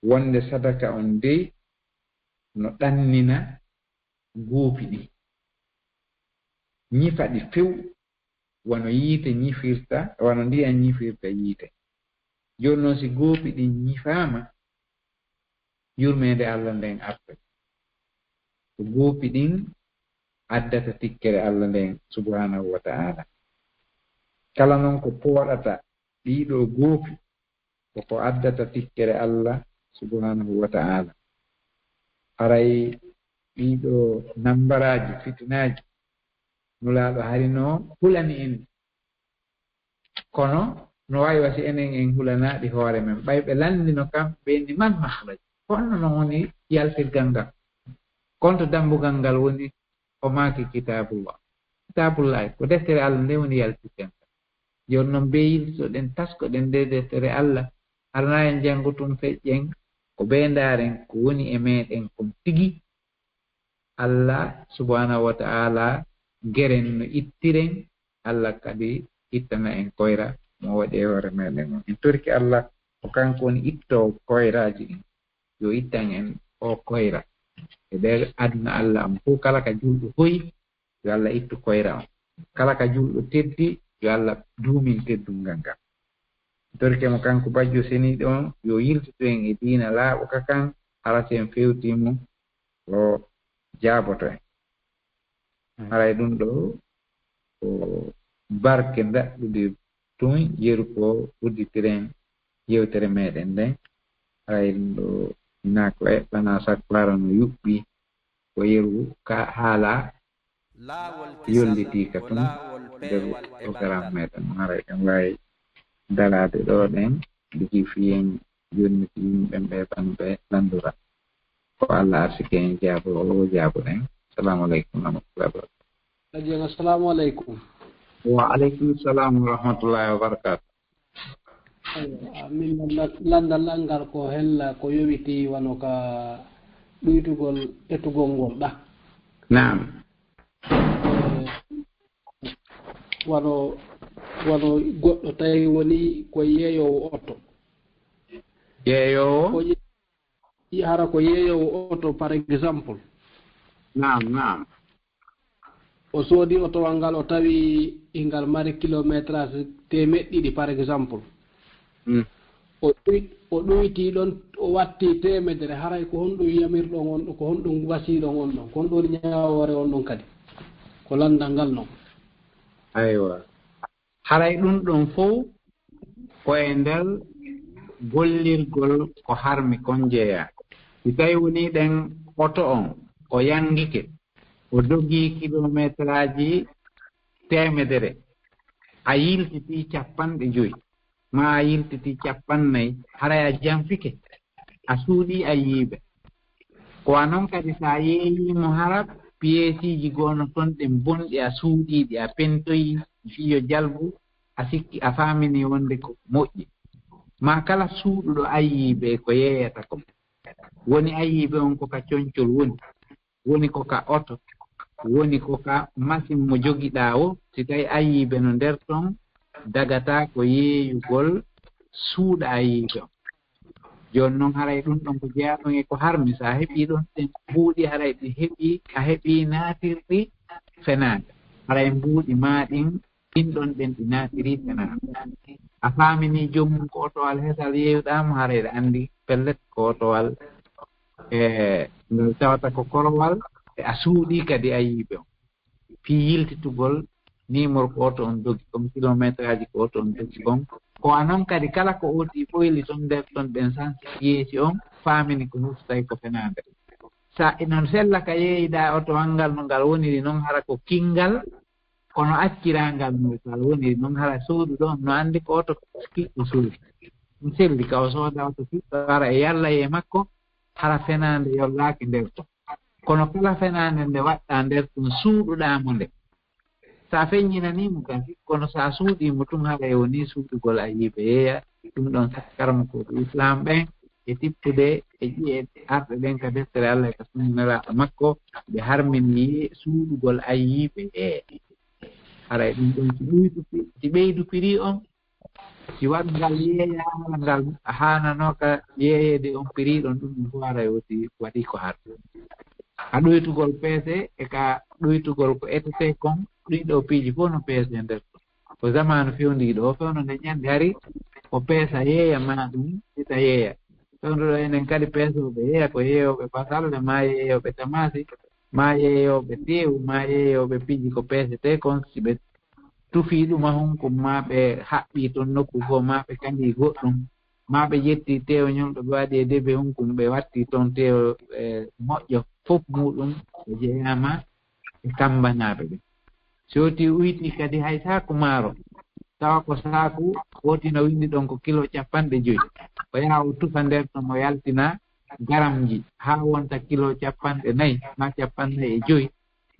wonde sadaka on dey no ɗannina guupi ɗi ñifa ɗi few wono yiite ñifirta wono ndiyam ñifirta yiite jooni noon si guupi ɗin ñifaama yurmeende Allah nden arta ko guupi ɗin addata tikkere Allah nden subhanahu wa ta'ala kala noon ko pooɗata ɗiɗo guupi koko addata tikkere Allah subhanahu wa ta'ala haray ɗiɗo nambaraaji fitinaaji nulaaɗo harino hulani en kono no waawi wasi enen en hulanaaɗi hoore men ɓay ɓe landino kamɓe ɓeendi man mahraj honno no woni yaltirgal ngal konto dambugal ngal woni o maaki kitabullah ko deftere Allah nde woni yaltirgal ngal jooni noon be yiltitoɗen taskoɗen nde deftere Allah harna en janngutum feƴƴen ko ɓeendaaren ko woni e meeɗen kon tigi Allah subhanahu wa ta'ala geren no ittiren Allah kadi ittana en koyra mo waɗi e hoore meɗen on en torki Allah ko kanko woni ittoo koyraaji ɗin yo ittan en o koyra e nder aduna Allah on fof kala ka julɗo hoyi yo Allah ittu koyra on kala ka julɗo teddi yo Allah duumin teddungal ngal torke mo kanko bajjo seniiɗo on yo yiltito en e diina laaɓo ka kan harate en fewtimo o jaaboto en haray ɗum ɗo ko barke daɗɗude tun yeru ko udditiren yewtere meɗen nden haray ɗum ɗo ina ko eɓɓana saklara no yuɓɓi ko yeru ka haala yolliti ka tun nder programme meɗen haray ɗen wawi darade ɗo ɗen ɗigi fiyen yonniti yimɓe ɓe ɓanɓe landura ko Allah arsike en jaabo o jaabo ɗen. Assalamu aleykum warahmatullahi wabarakatuh. Assalamu aleykum. Wa aleykum salam wa rahmatullahi wa barakatuh. Min landal ngal ko hella ko yowiti wano ka ɗuytugol etugol ngol ɗa. Naam. Wano goɗɗo tawi woni ko yeeyowo oto. Yeeyowo? Hara ko yeeyowo oto par exemple. Naam. O soodi otowal ngal o tawi ingal mari kilométrage 200 par exemple. O ɗoyti ɗon o watti 100 haray ko honɗum yamirɗon on ɗo ko honɗum wasiɗon on ɗon ko honɗum ñawore on ɗon kadi ko landal ngal noon. Aywa haray ɗum ɗon fof koye nder gollirgol ko harmi kon jeeya. Si tawi woni ɗen oto on o yangike o dogi kilométre aji 100 a yiltiti 50 ma a yiltiti 40 haray a janfike a suuɗi a yiiɓe ko anon kadi sa yeeyimo hara piyeesiji gono toon ɗen bonɗi a suuɗiɗi a pentoyi fiyo jalbu a sikki a famini wonde ko moƴƴi ma kala suuɗuɗo ayiiɓe ko yeeyata ko woni ayiiɓe on koka coñcol woni koka oto woni koka machine mo jogiɗa o si tawi ayiiɓe no nder ton dagata ko yeeyugol suuɗa ayiiɓe on joni noon haray ɗum ɗon ko jeeyaɗon e ko harmi sa heɓi ɗon ɗen mbuuɗi haray ɗi heɓi a heɓi naatirɗi fenaade haray mbuuɗi ma ɗin ɗon ɗen ɗi naatiri fenaade a faamini joomum ko otowal hesal yeeyuɗamo haray ɗe anndi pellet ko otowal ngal tawata ko korowal e a suuɗi kadi ayiiɓe on fii yiltitugol numéro ko oto on dogi comme kilométre aji ko oto on dogi kon ko anon kadi kala ko oɗi ɓoyli toon nder ton ɗen sensiyeesi on faamini ko hustay ko fenaande sa non sella ka yeeyiɗa otowal ngal no ngal woniri noon hara ko kingal kono accirangal ngal woniri noon hara soodu ɗon no anndi ko oto kiɗɗo suudu ɗum selli ka o sooda oto kiɗɗo hara e yalla e makko hara fenaande yollaaki nder ton kono kala fenaande nde waɗɗa nder ton suuɗuɗamo nde sa feññinanimo kasi kono sa suuɗimo tun haɗa e woni suuɗugol ayiiɓe yeeya ɗum ɗon sakkarmo ko islam ɓen e tippude e ƴiye arɗe ɗen ka deftere Allah ka sunnelaɗo makko ɓe harmini suuɗugol ayiiɓe yeeya haray ɗum ɗon si ɓeydu prix on si waɗu ngal yeeyama ngal hananoka yeeyede on prix ɗon ɗum ɗum fof haray woti waɗi ko har a ɗoytugol peese e ka ɗoytugol ko etete kon ɗiɗo piiji fof no peese nder ko zamanu fewndiɗo o fewno nde ñande hari ko peesa yeeya ma ɗum ita yeeya fewnduɗo enen kadi peesoɓe yeeya ko yeeyoɓe basalle ma yeeyoɓe tamasi ma yeeyoɓe teewu ma yeeyoɓe piiji ko peesete kon si ɓe tufi ɗuma hunkum ma ɓe haɓɓi toon nokku goo ma ɓe kandi goɗɗum ma ɓe ƴetti tewoñol ɓe waɗi e debi hunkum ɓe watti toon tewo moƴƴo fof muɗum ɓe jeeyama e kambanaɓe ɓe soti uyti kadi hay saku maaro tawa ko saku woti no windi ɗon ko kilo 50 o yaha o tufa nder ton mo yaltina garamji ha wonta kilo 40 ma 45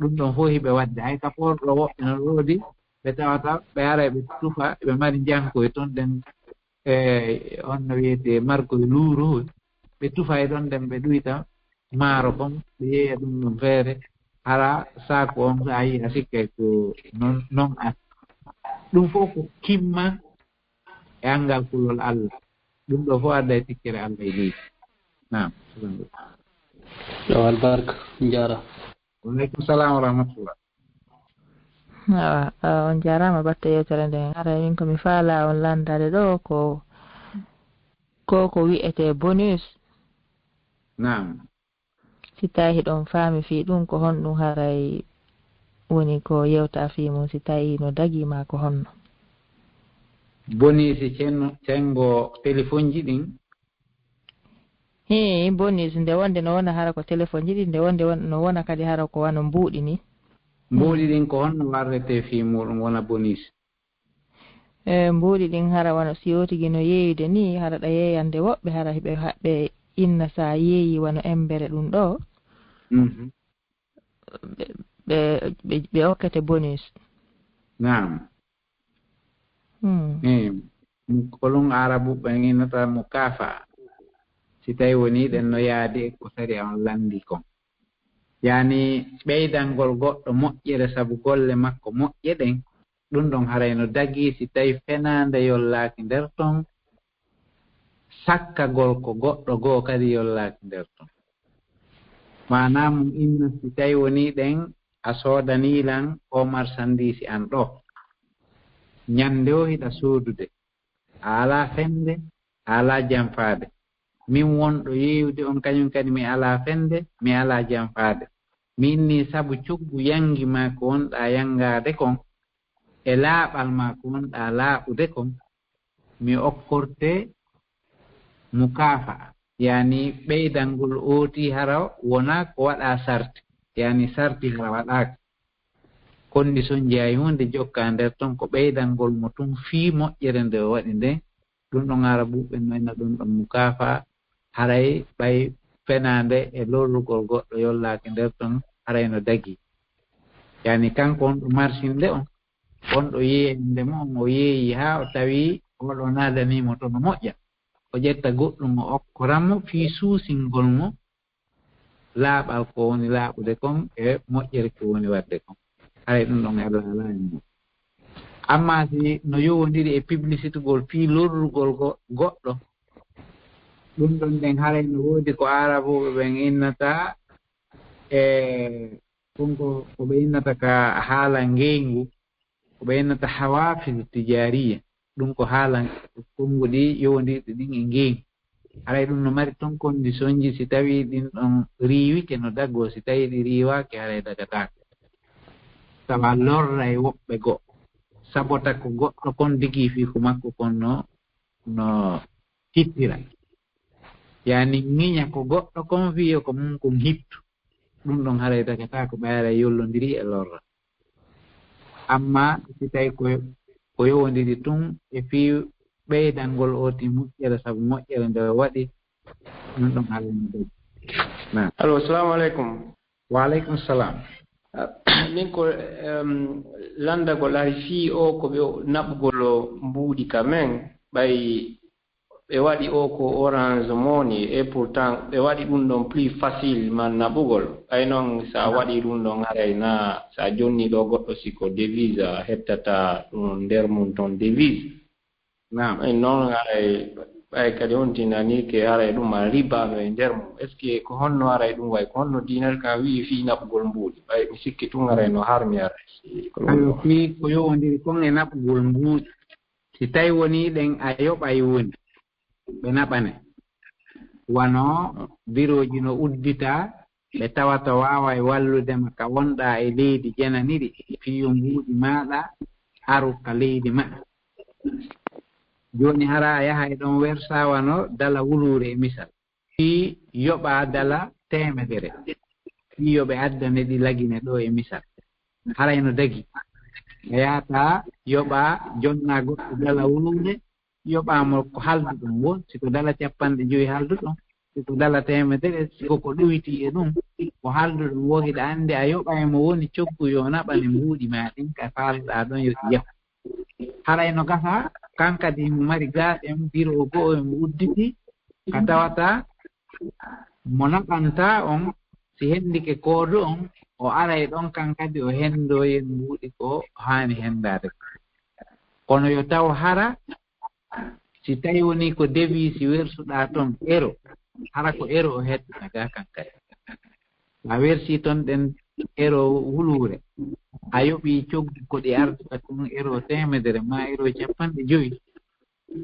ɗum ɗon fof hiɓe wadde hay ka porɗo woɓɓe no ɗoodi ɓe tawata ɓe ara ɓe tufa ɓe mari jankoye toon ɗen on no wiyete margoye luuroy ɓe tufa e ɗon ɗen ɓe ɗuyta maaro kon ɓe yeeya ɗum ɗum feere hara saku on so a yii a sikkay ko non at ɗum fof ko kimma e angal kulol Allah ɗum ɗo fof adda e tikkere Allah e leydi nam yo albarka jara waleykum salam wa rahmatullah on jarama batta yewtere nden ara min komi faala on landade ɗo ko wi'ete bonus nam si tawi ɗon faami fi ɗum ko honɗum haray woni ko yewta fi mum si tawi no dagima ko honno bonisi cengo téléphone ji ɗin he bonus nde wonde no wona hara ko téléphone jiɗi nde wonde no wona kadi hara ko wano mbuuɗi ni mbuuɗi ɗin ko honno warrete fi muɗum wona bonus mbuuɗi ɗin hara wano si yotigi no yeeyude ni hara ɗa yeeyande woɓɓe hara ɓe haɓɓe inna sa yeeyi wano embere ɗum ɗo ɓe hokkete bonus naam kolon arabu ɓen innata mo kafa si tawi woni ɗen no yaadi ko sari on landi kon yani ɓeydangol goɗɗo moƴƴere sabu golle makko moƴƴe ɗen ɗum ɗon harayno dagi si tawi fenande yollaaki nder ton sakkagol ko goɗɗo goo kadi yollaaki nder ton manam inna si tawi woni ɗen a soodanilan o marchandise an ɗo ñande o hiɗa soodude a ala fende a ala janfaade min wonɗo yeewde on kañum kadi mi ala fende mi ala janfaade min ni sabu coggu yangi ma ko wonɗa yangaade kon e laaɓal ma ko wonɗa laaɓude kon mi okkorte mukaafa yani ɓeydangol ooti hara wona ko waɗa sarti yani sarti hara waɗaaka condition jeeya hunde jokka nder ton ko ɓeydangol mo tun fii moƴƴere nde o waɗi nde ɗum ɗon arabuɓe noyna ɗum ɗon mukaafa haray ɓay fenande e lorrugol goɗɗo yollaaki nder ton harayno dagi yani kanko on ɗo marsinde on ɗo yeeyande mo on o yeeyi haa o tawi oɗo naadanimo to no moƴƴa o ƴetta goɗɗum o okkoranmo fii suusingol mo laaɓal ko woni laaɓude kon e moƴƴere ko woni waɗde kon haray ɗum ɗon Allah alaani mo amma si no yowondiri e publicité gol fii lorrugol goɗɗo ɗum ɗon nden haray no woodi ko arabuɓe ɓen innata e ɗum ko ɓe innata ka haala ngeyngu ko ɓe innata hawafis tijariya ɗum ko haala konngu ɗi yowondirɗi ɗin e ngeyngu haray ɗum no mari toon condition ji si tawi ɗin ɗon riiwike no daggo si tawi ɗi riiwaake haray dagatako tawa lorra e woɓɓe goɗɗo sabota ko goɗɗo kon digi fii ko makko kon no hittira yani ŋiña ko goɗɗo kon wiyo ko mum kon hittu ɗum ɗon haray dagatako ɓayara yollondiri e lorra amma si tawi ko yowondiri tun e fii ɓeydangol oti moƴƴere sabu moƴƴere nde waɗi ɗum ɗon halayno dagi allo assalamu aleykum wa aleykum salam min ko landagol hay fii o ko ɓe naɓugol mbuuɗi ka men ɓay ɓe waɗi o ko orange money et pourtant ɓe waɗi ɗum ɗon plus facile man naɓugol ɓay noon sa waɗi ɗum ɗon haray na sa jonni ɗo goɗɗo siko devise a heɓtata ɗum nder mum toon devise ɓay noon haray ɓay kadi on tinani ke haray ɗum a ribano e nder mum est ce que ko honno haray ɗum way ko honno dinar ka wii fii naɓugol mbuuɗi ɓay mi sikki tun haray no harmi haray ayo fii ko yowondiri kon e naɓugol mbuuɗi si tawi woni ɗen a yoɓay woni ɓe naɓane wano biroji no uddita ɓe tawata wawa e walludema ka wonɗa e leydi jananiɗi fiyo mbuuɗi maɗa aru ka leydi maɗa joni hara a yaha e ɗon wersa wano dala wulure e misal fi yoɓa dala temedere fi yoɓe addane ɗi lagine ɗo e misal harayno dagi a yahata yoɓa jonna goɗɗo dala wulure yoɓamo ko halduɗum won siko dala 50 halduɗum siko dala temedere siko ko ɗowiti e ɗum ko halduɗum wo hiɗa andi a yoɓa mo woni coggu yo naɓane mbuuɗi ma ɗin ka falɗa ɗon yo yahu harayno gasa kankadi mo mari gaaɗen biro goo emo udditi ka tawata mo naɓanta on si hendike koodo on o aray ɗon kankadi o hendoyen mbuuɗi ko haani hendade kono yo taw hara si tawi woni ko devisi wersuɗa toon ero hara ko ero o heddata ga kankadi a wersi toon ɗen ero wulure a yoɓi coggu ko ɗi ardata kon ero temedere ma ero 50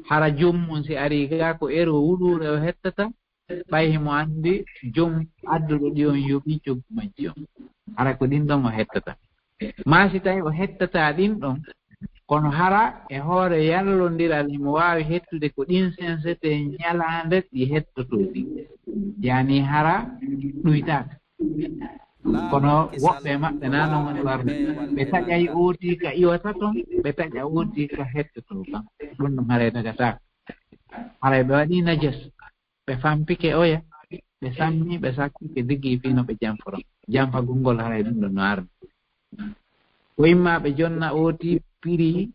hara jommum si ari ga ko ero wulure o hettata ɓay himo andi joom adduɗo ɗi on yoɓi coggu majji on hara ko ɗin ɗon o hettata ma si tawi o hettata ɗin ɗon kono hara e hoore yallondiral imo waawi hettude ko ɗin sensete ñalaande ɗi hettotoɗi yani hara ɗuytaaka kono woɓɓe maɓɓe na non woni warde ɓe taƴay ooti ka iwata toon ɓe taƴa ooti ka hettoto kam ɗum ɗum haray dagataka haray ɓe waɗi najas ɓe fampike oya ɓe sammi ɓe sakkike diggi fino ɓe jamforo jamfagol ngol haray ɗum ɗo no arde o imma ɓe jonna ooti piri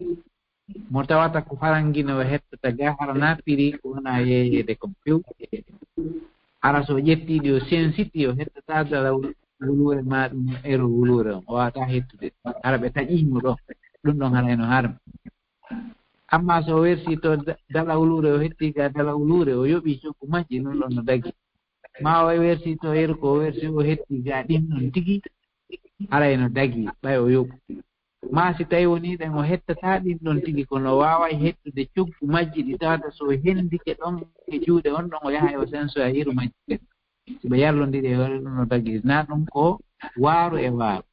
mo tawata ko farangino o hettata ga hara na piri ko wona yeeyede ko few hara so ƴettiɗi o sensiti o hettata dala wuluure ma ɗum ero wuluure on o wawata hettude hara ɓe taƴimo ɗo ɗum ɗon haray no harmi amma so wersi to dala wuluure o hetti ga dala wuluure o yoɓi cokku majji ɗum ɗon no dagi ma o wersi to ero ko o wersi o hetti ga ɗin ɗon tigi haray no dagi ɓay o yoɓu ma si tawi woni ɗen o hettata ɗin ɗon tigi kono waaway hettude coggu majji ɗi tawata so hendike ɗon e juuɗe on ɗon o yaha o senso a yiru majji ɗen si ɓe yallondiri e hoore ɗum no dagi na ɗum ko waaru e waaru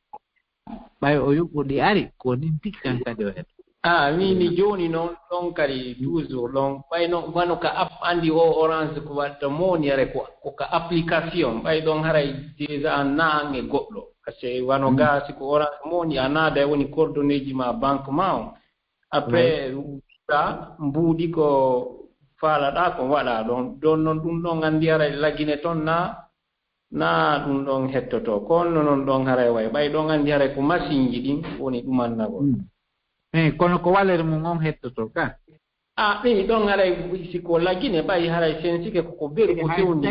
ɓay o yuɓɓu ɗi ari ko nin tigi kan kadi o hetta mini joni noon ɗon kadi toujours ɗon ɓay noon wano ka app andi o orange ko watta moniyare ko ka application ɓay ɗon haray déjà naang e goɗɗo par ce que wano ga siko orange moni a naada woni coordonné ji ma banque ma on après wiɗa mbuuɗi ko faalaɗa ko waɗa ɗon ɗon noon ɗum ɗon anndi haray lagine toon na ɗum ɗon hettoto kono noon ɗon haray way ɓay ɗon anndi haray ko machine ji ɗin woni ɗumannagol kono ko walere mum on hettoto ka ɗin ɗon haray siko lagine ɓay haray sensike koko beru ko fewndi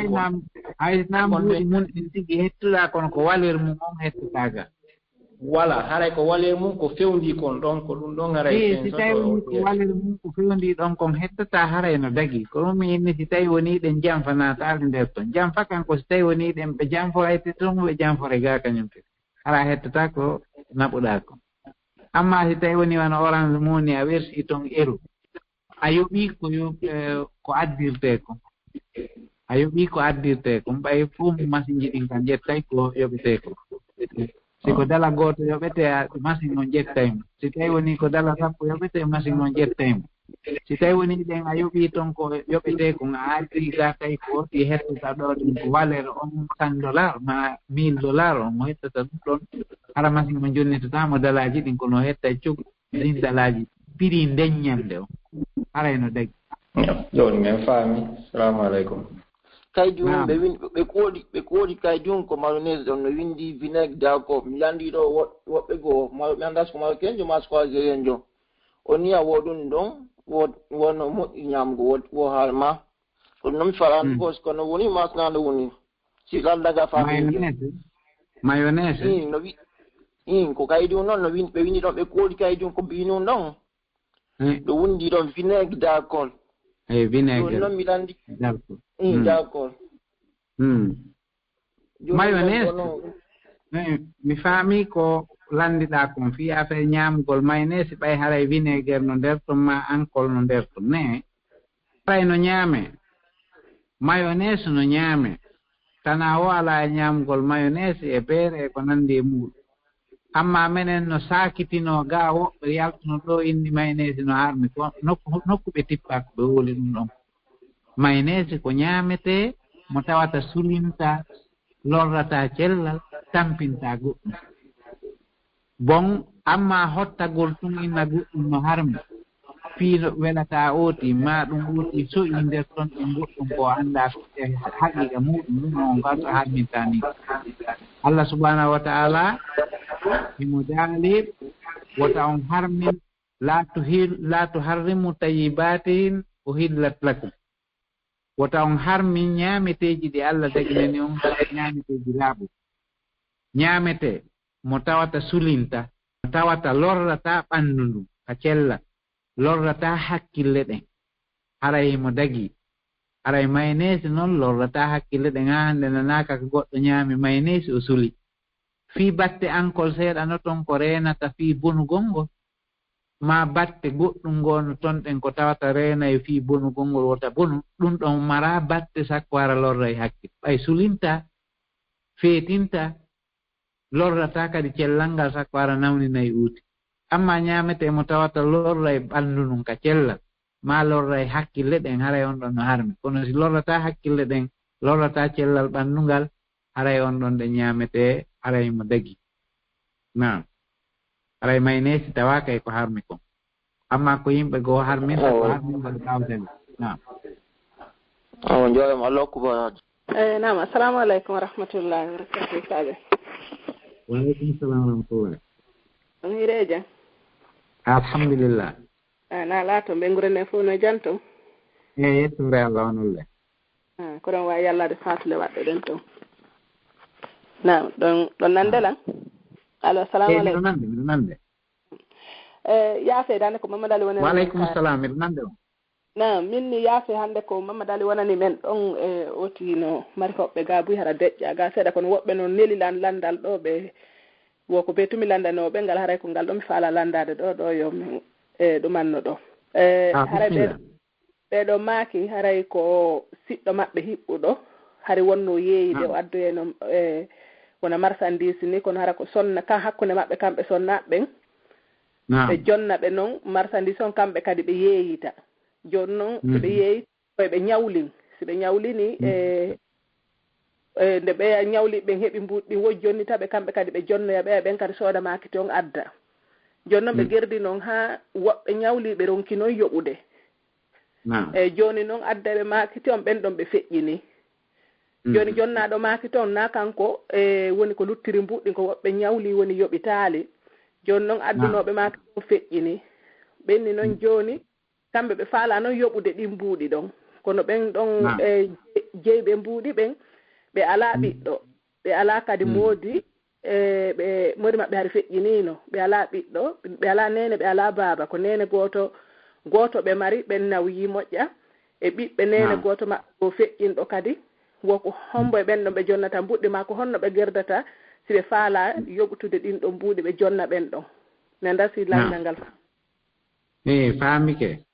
hay nambuɗi mum ɗin tigi hettuɗa kono ko walere mum on hettotaga voilà haray ko walere mum ko fewndi kon ɗon ko ɗum ɗon haray si tawi woni ko walere mum ko fewndi ɗon kon hettata haray no dagi ko ɗum inni si tawi woni ɗen jamfanataale nder toon jamfa kanko si tawi woni ɗen ɓe jamforayte toon ɓe jamfore ga kañum te hara hettata ko naɓuɗa ko amma si tawi woni wano orange moni a wersi toon eru a yoɓi ko addirte ko a yoɓi ko addirte ko ɓay fof machine ji ɗin kan ƴettay ko yoɓete ko siko dala gooto yoɓete machine on ƴettaymo si tawi woni ko dala sappo yoɓete machine on ƴettaymo si tawi woni ɗen a yoɓi toon ko yoɓete ko a addiri ga tawi ko ɗi hettata ɗo ɗum ko valeur on $100 ma $1000 on mo hettata ɗum ɗon hara machine mo jonnitatamo dalaji ɗin kono hetta cog ɗin dalaji prix ndeññande o haray no dagi joni men faami salamu aleykum kay jum ɓe koodi kay jum ko mayonnaise ɗon no windi vinaigre d'accord mi landi ɗo woɓɓe goo mi annda soko marocain jo ma soko algérien jo o niya woɗum ɗon wono moƴƴi ñamgo wo haal ma ko noon mi faɗani ko kono woni masnade woni si landaga faami mayonnaise no wi ko kay jum noon no windi ɓe windi ɗon ɓe koodi kay jum ko binum ɗon ɗo wondi ɗon vinaigre d'accord vinaigre noon mi landi d'accord mayonnaise mi faami ko landiɗa kon fi affaire ñamgol mayonnaise ɓay haray vinaigre no nder ton ma ankol no nder ton ne haray no ñaame mayonnaise no ñaame tana o ala e ñamgol mayonnaise e beere e ko nandi e muɗum amma menen no sakitino ga woɓɓe yaltuno ɗo indi mayonnaise no harmi ko nokku ɓe tippa ko ɓe woli ɗum ɗon mayonnaise ko ñaamete mo tawata sulinta lorrata cellal tampinta goɗɗum bon amma hottagol tun inna goɗɗum no harmi fiino welata ooti ma ɗum ooti soƴi nder ton ɗum goɗɗum ko annda haqiqa muɗum ɗum on garto harminta ni Allah subhanahu wa ta'ala imo jaali wota on harmin la tuharrimu tayyibatin uhillat lakum wota on harmin ñaameteeji ɗi Allah daginani on ñaameteeji laaɓu ñaamete mo tawata sulinta mo tawata lorrata ɓanndu ndum ka cella lorrata hakkille ɗen haray mo dagi haray mayonnaise noon lorrata hakkille ɗen ha hannde nanaka ko goɗɗo ñaami mayonnaise o suli fii batte ankol seeɗa no toon ko reenata fii bonugol ngol ma batte goɗɗum ngono toon ɗen ko tawata reena e fii bonugol ngol wota bonu ɗum ɗon mara batte sakko wara lorra e hakkille ɓay sulinta feetinta lorrata kadi cellal ngal sakko wara nawnina e uuti amma ñaamete mo tawata lorra e ɓanndu num ka cellal ma lorra e hakkille ɗen haray on ɗon no harmi kono si lorrata hakkille ɗen lorrata cellal ɓanndugal haray on ɗon ɗe ñaamete haray mo dagi nam haray maynesi tawa kay ko harmi kon amma ko yimɓe goo harminta ko harmingol gawdani nam on joorama Allah hokkubaraaji nam assalamu aleykum wa rahmatullahi wa barakatuh saɓe waleykum salam wa rahmatullah on hiireje alhamdulillah na laato ɓe ngurene fof no jantum yettude Allah onulle ko ɗon wawi yallade fatule waɗɗo ɗen toon nam ɗon nandelan allo assalamu aleykum miɗo nande yaafe hannde ko Mamadou Ali wonani waleykum salam miɗo nande on nam min ni yaafe hannde ko Mamadou Ali wonani men ɗon e otino mari hoɓɓe ga buy hara deƴƴa ga seeɗa kono woɓɓe noon neli landal ɗo ɓe wo ko ɓe tumi landanoɓe ngal haray ko ngal ɗo mi faala landade ɗo yo mi ɗumanno ɗo haray ɓeɗo maaki haray ko siɗɗo maɓɓe hiɓɓuɗo hari wonno yeeyide o addoyeno wona marchandise ni kono hara ko sonna kan hakkunde maɓɓe kamɓe sonnaɓɓen ɓe jonnaɓe noon marchandise on kamɓe kadi ɓe yeeyita joni noon ɓe yeeyita ɓe ñawlin si ɓe ñawlini nde ɓe ñawli ɓen heeɓi mbuɗɗi wojjonni taɓe kamɓe kadi ɓe jonnoya ɓeya ɓen kadi sooda makiti on adda joni noon ɓe gerdi noon ha woɓɓe ñawliɓe ronki noon yoɓude eyyi joni noon addaɓe makiti on ɓen ɗon ɓe feƴƴini joni jonnaɗo makiti on na kanko woni ko luttiri mbuɗɗi ko woɓɓe ñawli woni yoɓitaali joni noon addunoɓe makiti on feƴƴini ɓenni noon joni kamɓe ɓe faala noon yoɓude ɗi mbuuɗi ɗon kono ɓen ɗon jeyɓe mbuuɗi ɓen ɓe ala ɓiɗɗo ɓe ala kadi moodi ɓe moodi maɓɓe hari feƴƴinino ɓe ala ɓiɗɗo ɓe ala nene ɓe ala baaba ko nene goto ɓe mari ɓen nawyi moƴƴa e ɓiɓɓe nene goto maɓɓe o feƴƴinɗo kadi woko hombo e ɓen ɗon ɓe jonnata mbuɗɗi ma ko honno ɓe gerdata si ɓe faala yoɓtude ɗin ɗo mbuuɗi ɓe jonna ɓen ɗon ne ndasi landal ngal faamike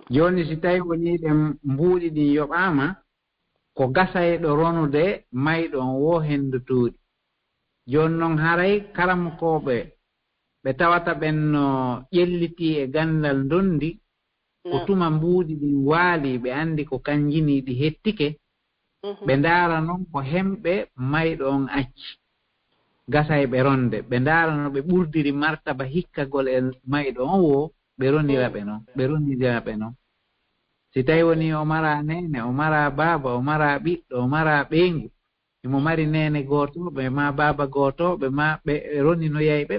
joni si tawi woni ɗen mbuuɗi ɗin yoɓama ko gasayɗo ronude mayɗon wo hendutuɗi joni noon haray karamokoɓe ɓe tawata ɓen no ƴelliti e gandal ndondi ko tuma mbuuɗi ɗin waali ɓe andi ko kanjini ɗi hettike ɓe ndaara noon ko hemɓe mayɗo on acci gasayɓe ronde ɓe ndaara no ɓe ɓurdiri martaba hikkagol e mayɗo on wo ɓe roniraɓe noon si tawi woni o mara nene o mara baaba o mara ɓiɗɗo o mara ɓeyngu imo mari nene gootoɓe ma baaba gootoɓe ma ɓe roninoyayɓe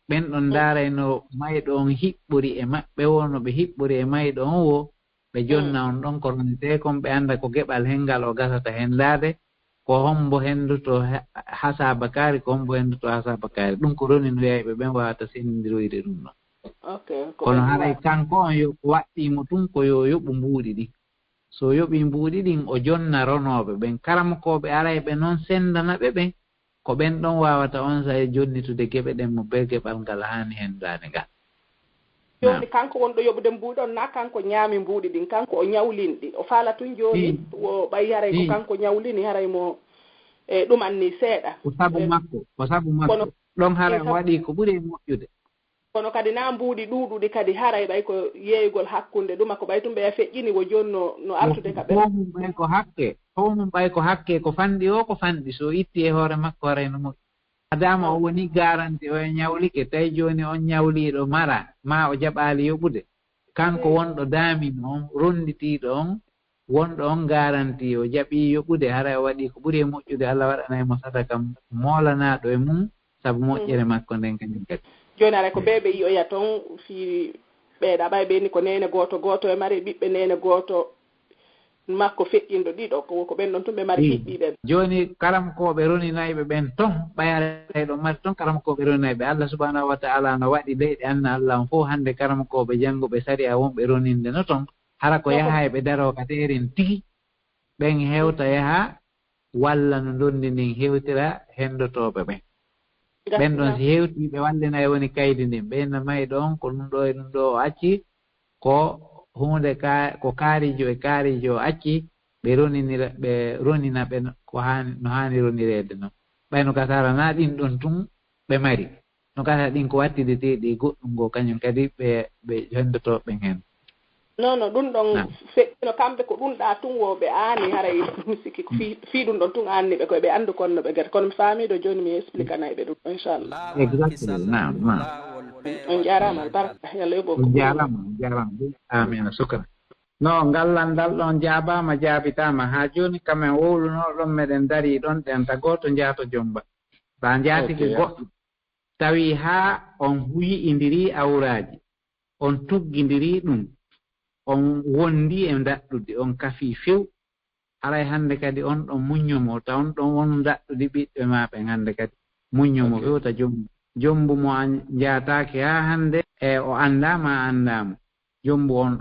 ɓen ɗon ndaarayno mayɗo on hiɓɓuri e maɓɓe wo no ɓe hiɓɓuri e mayɗo on wo ɓe jonna on ɗon ko ronite kon ɓe annda ko geɓal henngal o gasata henndaade ko hombo hennduto hasabakari ko hombo hennduto hasabakari ɗum ko roninoyayɓe ɓen wawata senndiroyde ɗum ɗon kono haray kanko on yo waɗɗimo tun ko yo yoɓu mbuuɗi ɗin so yoɓi mbuuɗi ɗin o jonna ronoɓe ɓen karamokoɓe arayɓe noon sendana ɓe ɓen ko ɓen ɗon wawata on sa e jonnitude geɓe ɗen mo be geɓal ngal hani hendade ngal joni kanko wonɗo yoɓude mbuuɗi on na kanko ñaami mbuuɗi ɗin kanko o ñawlinɗi o faala tun joni o ɓayi haray ko kanko ñawlini haray mo ɗumanni seeɗa ko sabu makko ɗon haray o waɗi ko ɓuuri moƴƴude kono kadi na mbuuɗi ɗuuɗuɗi kadi haray ɓay ko yeeygol hakkunde ɗuma ko ɓay tum ɓe feƴƴini wo joni no artude ka ɓen ɓay ko hakke homum ɓay ko hakke ko fanɗi o ko fanɗi so itti e hoore makko haray no moƴƴi adama o woni garanti o e ñawlike tawi joni on ñawliɗo mara ma o jaɓali yoɓude kanko wonɗo daamino on ronditiɗo on wonɗo on garanti o jaɓi yoɓude haray o waɗi ko ɓuuri e moƴƴude Allah waɗanaymo sadaka molanaɗo e mum saabu moƴƴere makko nden kañum kadi joni aray ko ɓeɓe yiyoya toon si ɓeeɗa ɓay ɓeni ko nene goto e mari ɓiɓɓe nene goto makko feƴƴinɗo ɗiɗo ko ɓen ɗon tun ɓe mari hiɓɓiɓe joni karamokoɓe roninayɓe ɓen ton ɓayarayɗo mari toon karamokoɓe roninayɓe Allah subahanahu wa taala no waɗi leyɗe anna Allah on fof hande karamokoɓe janggoɓe sari a wonɓe roninde no toon hara ko yaha e ɓe daro ka terin tigi ɓen hewta yaha walla no dondi ndin hewtira hendotoɓe ɓen ɓen ɗon si hewti ɓe wallina e woni kaydi ndin ɓeyna mayi ɗon ko ɗum ɗo e ɗum ɗo o acci ko hunde ko kaarijo e kaarijo o acci ɓe ronina ɓe ko no hani ronirede noon ɓayno kasara na ɗin ɗon tun ɓe mari no kata ɗin ko wattideteɗi goɗɗum ngo kañum kadi ɓe jondotoɓe hen non ɗum ɗon feƴƴino kamɓe ko ɗum ɗa tun wo ɓe aani haray sikki ko fii ɗum ɗon tun anni ɓe koye ɓe anndu konno ɓe gati kono mi faamiɗo jooni mi explique anayi ɓe ɗum ɗo inchallah exactement nam on jarama albarka yalla yoɓo on jarama amina sukra no ngallandal ɗon jaabama jaabitama ha joni kamen wowlunoɗon meɗen dari ɗon ɗenta goto jaato jomba sa jaatiki goɗɗo tawi ha on yi'indiri awraji on tuggidiri ɗum on wondi e daɗɗude on kafi few haray hande kadi on ɗon muññomo taw on ɗon won daɗɗude ɓiɓɓe maɓe hande kadi muññomo fewta jombu mo a jaatake ha hande e o andama andamo jombu on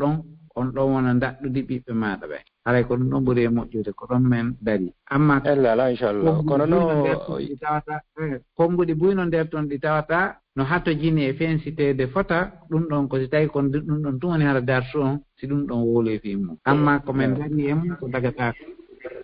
ɗon wona daɗɗude ɓiɓɓe maɗa ɓe haray ko ɗum ɗon ɓuuri e moƴƴude ko ɗon men dari amma inchallah kono no ɗi tawata konguɗi buyno nder toon ɗi tawata no hattojini e fensitede fota ɗum ɗon ko si tawi ko ɗum ɗon tun woni hara darsu on si ɗum ɗon wolofi mum amma komin dari e mum ko dagatako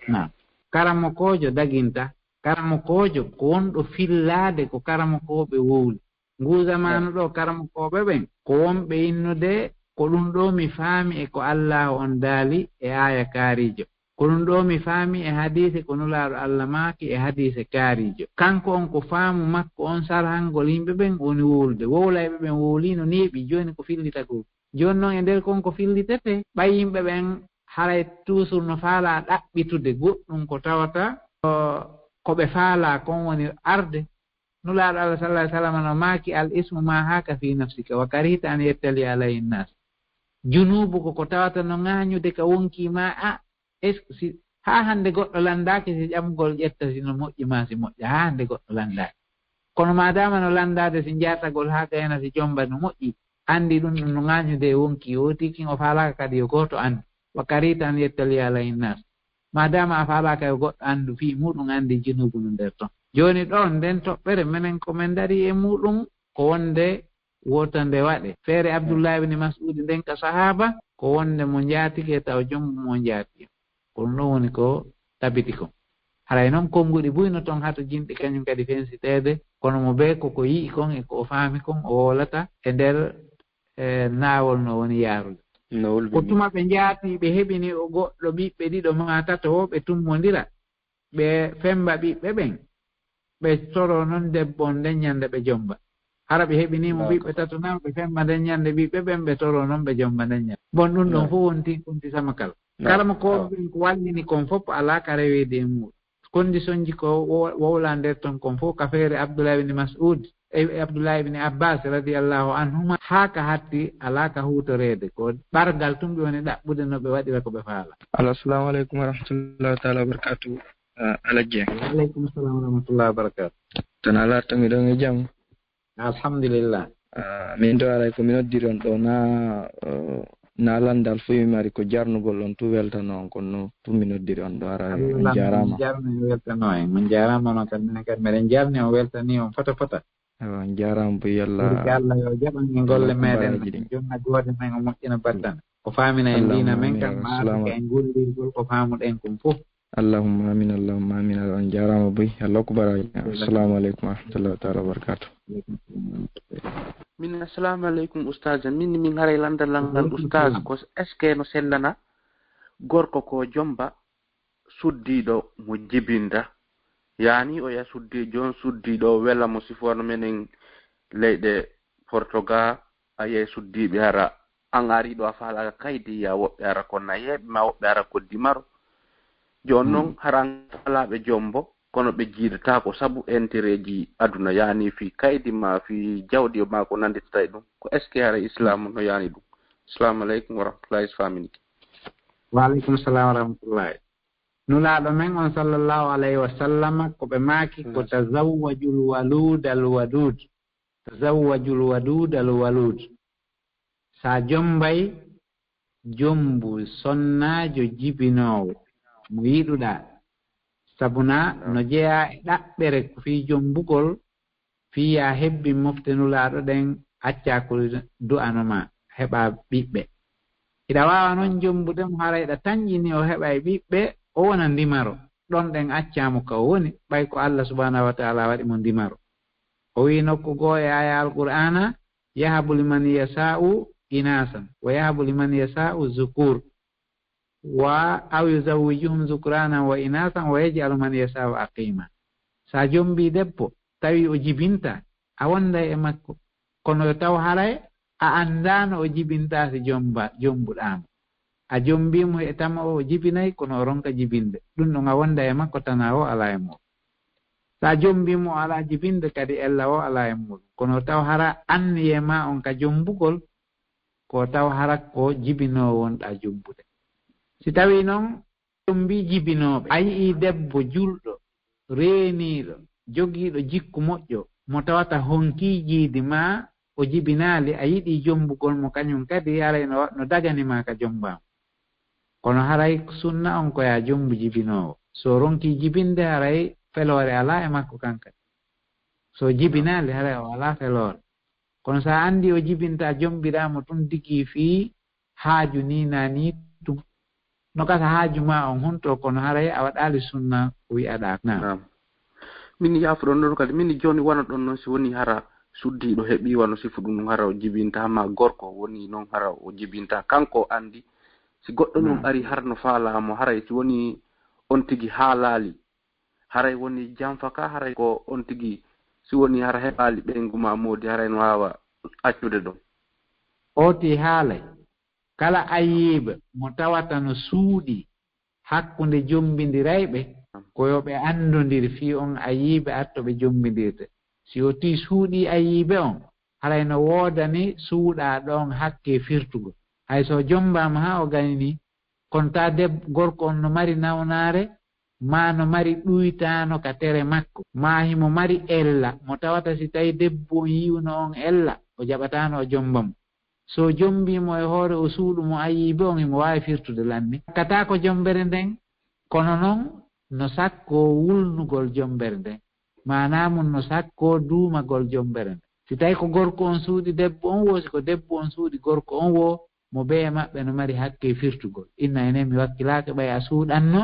na karamo kojo daginta karamo kojo ko wonɗo fillade ko karamo koɓe wowli nguzamano ɗo karamo koɓe ɓen ko wonɓe innude ko ɗum ɗo mi faami e ko Allah on daali e aya kaarijo ko ɗum ɗo mi faami e hadise ko nulaaɗo Allah maaki e hadise kaarijo kanko on ko faamu makko on sarhangol yimɓe ɓen woni wowlude wowlayɓe ɓen wowlino neeɓi joni ko fillitagol joni noon e nder kon ko fillitete ɓay yimɓe ɓen haray toujours no faala ɗaɓɓitude goɗɗum ko tawata ko ɓe faala kon woni arde nulaaɗo Allah sallallahu alaihi wasallam no maaki al ismu ma haka fi nafsika wa karihta an yettali alayhi nnas junubu ko tawata no ŋañude ka wonkima est ce que si ha hande goɗɗo landaki si ƴamgol ƴetta sino moƴƴi ma si moƴƴa ha hande goɗɗo landaki kono madama no landade si jatagol ha gayna si jomba no moƴƴi andi ɗum no ŋañude e wonki wotikin o falaka kadi yo goto andi wa karihta an yettali alayhi nnas madama a falaka yo goɗɗo andu fi muɗum andi junubu no nder ton joni ɗon nden toɓɓere menen komin dari e muɗum ko wonde wotande waɗe feere Abdullah ibn Mas'ud nden ka sahaba ko wonde mo jaatike taw jommu mo jaati ko ɗum ɗon woni ko tabiti ko haray noon konguɗi buyno toon hato jinɗi kañum kadi fensitede kono mo be koko yii kon e ko o faami kon o wolata e nder naawol no woni yaarude ko tuma ɓe jaati ɓe heɓini o goɗɗo ɓiɓɓe ɗiɗo ma tato ɓe tummodira ɓe femba ɓiɓɓe ɓen ɓe toro noon debbo on nden ñande ɓe jomba hara ɓe heɓinimo ɓiɓɓe tato nan ɓe femba nden ñande ɓiɓɓe ɓen ɓe toro noon ɓe jomba nden ñande bon ɗum ɗon fof wonti kunti sama kala kala ko ɓen ko wallini kon fof ala ka rewede e muɗum condition ji ko wowla nder ton kon fof ka feere Abdullah ibn Mas'ud e Abdullah ibn Abbas radiyallahu anhuma ha ka hatti ala ka hutorede ko ɓargal tumɓe woni ɗaɓɓude no ɓe waɗira ko ɓe faala. Assalamu aleykum wa rahmatullahi taala wa barakatuh. Alajje. Aleykum salam wa rahmatullahi wa barakatuh. Tan ala tamiɗon e jaam. Alhamdulillah. Min do aray ko mi noddiri on ɗo na landal fo mi mari ko jarnugol on tu weltano on kono tum mi noddiri on ɗo ara on jarama. Min jarama noon kadi minen kadi meɗen jarni on weltani on fota fota. On jarama bo yalla Allah yo jaɓan e golle meɗen jonna goode men o moƴƴina baddan ko famina en dina men kam maaka en gollirgol ko famuɗen kon fof. Allahumma amin Allahumma amin on jarama boy Allah ko baraji. Assalamu aleykum wa rahmatullahi taala wa barakatuh. Min assalamu aleykum ustaz min haray landal langal ustaz ko est ce que no sellana gorko ko jomba suddiɗo mo jibinda yani o ya suddi jon suddiɗo wela mo siforno menen leyɗe Portugal aye suddiɓe hara an ari ɗo a faala kaydi ya woɓɓe ara ko nayeɓe ma woɓɓe ara ko dimaro jon noon haran falaɓe jombo kono ɓe jiidata ko sabu intérêt ji aduna yani fi kaydi ma fi jawdi ma ko nandita e ɗum ko est ce que hara islam no yani ɗum. Assalamu aleykum wa rahmatullahi famini. Wa aleykum salam wa rahmatullahi. Nulaaɗo men on sallallahu alayhi wa sallam ko ɓe maaki ko tazawwajul walud al wadud tazawwajul wadud al walud sa jombay jombu sonnajo jibinowo mo yiɗuɗa sabuna no jeeya e ɗaɓɓere ko fii jombugol fiya hebbi mofte nulaaɗo ɗen acca ko du'anoma heɓa ɓiɓɓe iɗa wawa noon jombudemo hara iɗa tañƴini o heɓa e ɓiɓɓe o wona ndimaro ɗon ɗen accamo ka o woni ɓay ko Allah subhanahu wa ta'ala waɗi mo ndimaro o wi nokku goo e aya alqur'ana yahabu liman yasa'u inasan wa yahabu liman yasa'u zukur wa aw yuzawwijuhum zukranan wa inasan wa yaj'alu man yasa'u aqima. Sa jombi debbo tawi o jibinta a wonda e makko kono taw haray a andano o jibintasi jombuɗamo a jombimo e tama o jibinayi kono o ronka jibinde ɗum ɗon a wonda e makko tana o ala e muɗum. Sa jombimo ala jibinde kadi ella o ala e muɗum kono taw hara anni e ma on ka jombugol ko taw hara ko jibinowo wonɗa jombude. Si tawi noon jombi jibinoɓe a yii debbo julɗo reeniɗo jogiiɗo jikku moƴƴo mo tawata honki jiidi ma o jibinaali a yiɗi jombugol mo kañum kadi haray no daganima ka jombama kono haray sunna on koya jombu jibinowo so ronki jibinde haray feloore ala e makko kankadi so jibinaali haray o ala feloore kono sa andi o jibinta jombiramo tun digi fii haaju ni nani tum no kata haaju ma on hunto kono haray a waɗali sunna ko wi'aɗa na min yafuɗon ɗon kadi min joni wona ɗon noon si woni hara suddiɗo heeɓi wano sifu ɗum hara o jibinta ma gorko woni noon hara o jibinta kanko andi si goɗɗo ɗum ari harno faalamo haray si woni on tigi haalaali haray woni janfaka haray ko on tigi si woni hara heɓaali ɓeygu ma moodi haray no wawa accude ɗon oti haalay kala ayiɓe mo tawata no suuɗi hakkunde jombidirayɓe koyoɓe andodiri fi on ayiɓe attoɓe jombidirde si o ti suuɗi ayiɓe on haray no woodani suuɗa ɗon hakke firtugo hay so jombama ha o ganini kono ta gorko on no mari nawnare ma no mari ɗuytano ka tere makko ma himo mari ella mo tawata si tawi debbo on yiwno on ella o jaɓatano o jombamo so jombimo e hoore o suuɗumo ayiɓe on himo wawi firtude lanni kata ko jombere nden kono noon no sakko wulnugol jombere nden manamum no sakko duumagol jombere nden si tawi ko gorko on suuɗi debbo on wo siko debbo on suuɗi gorko on wo mo beye maɓɓe no mari hakke firtugol inna enen mi wakkilake ɓay a suuɗanno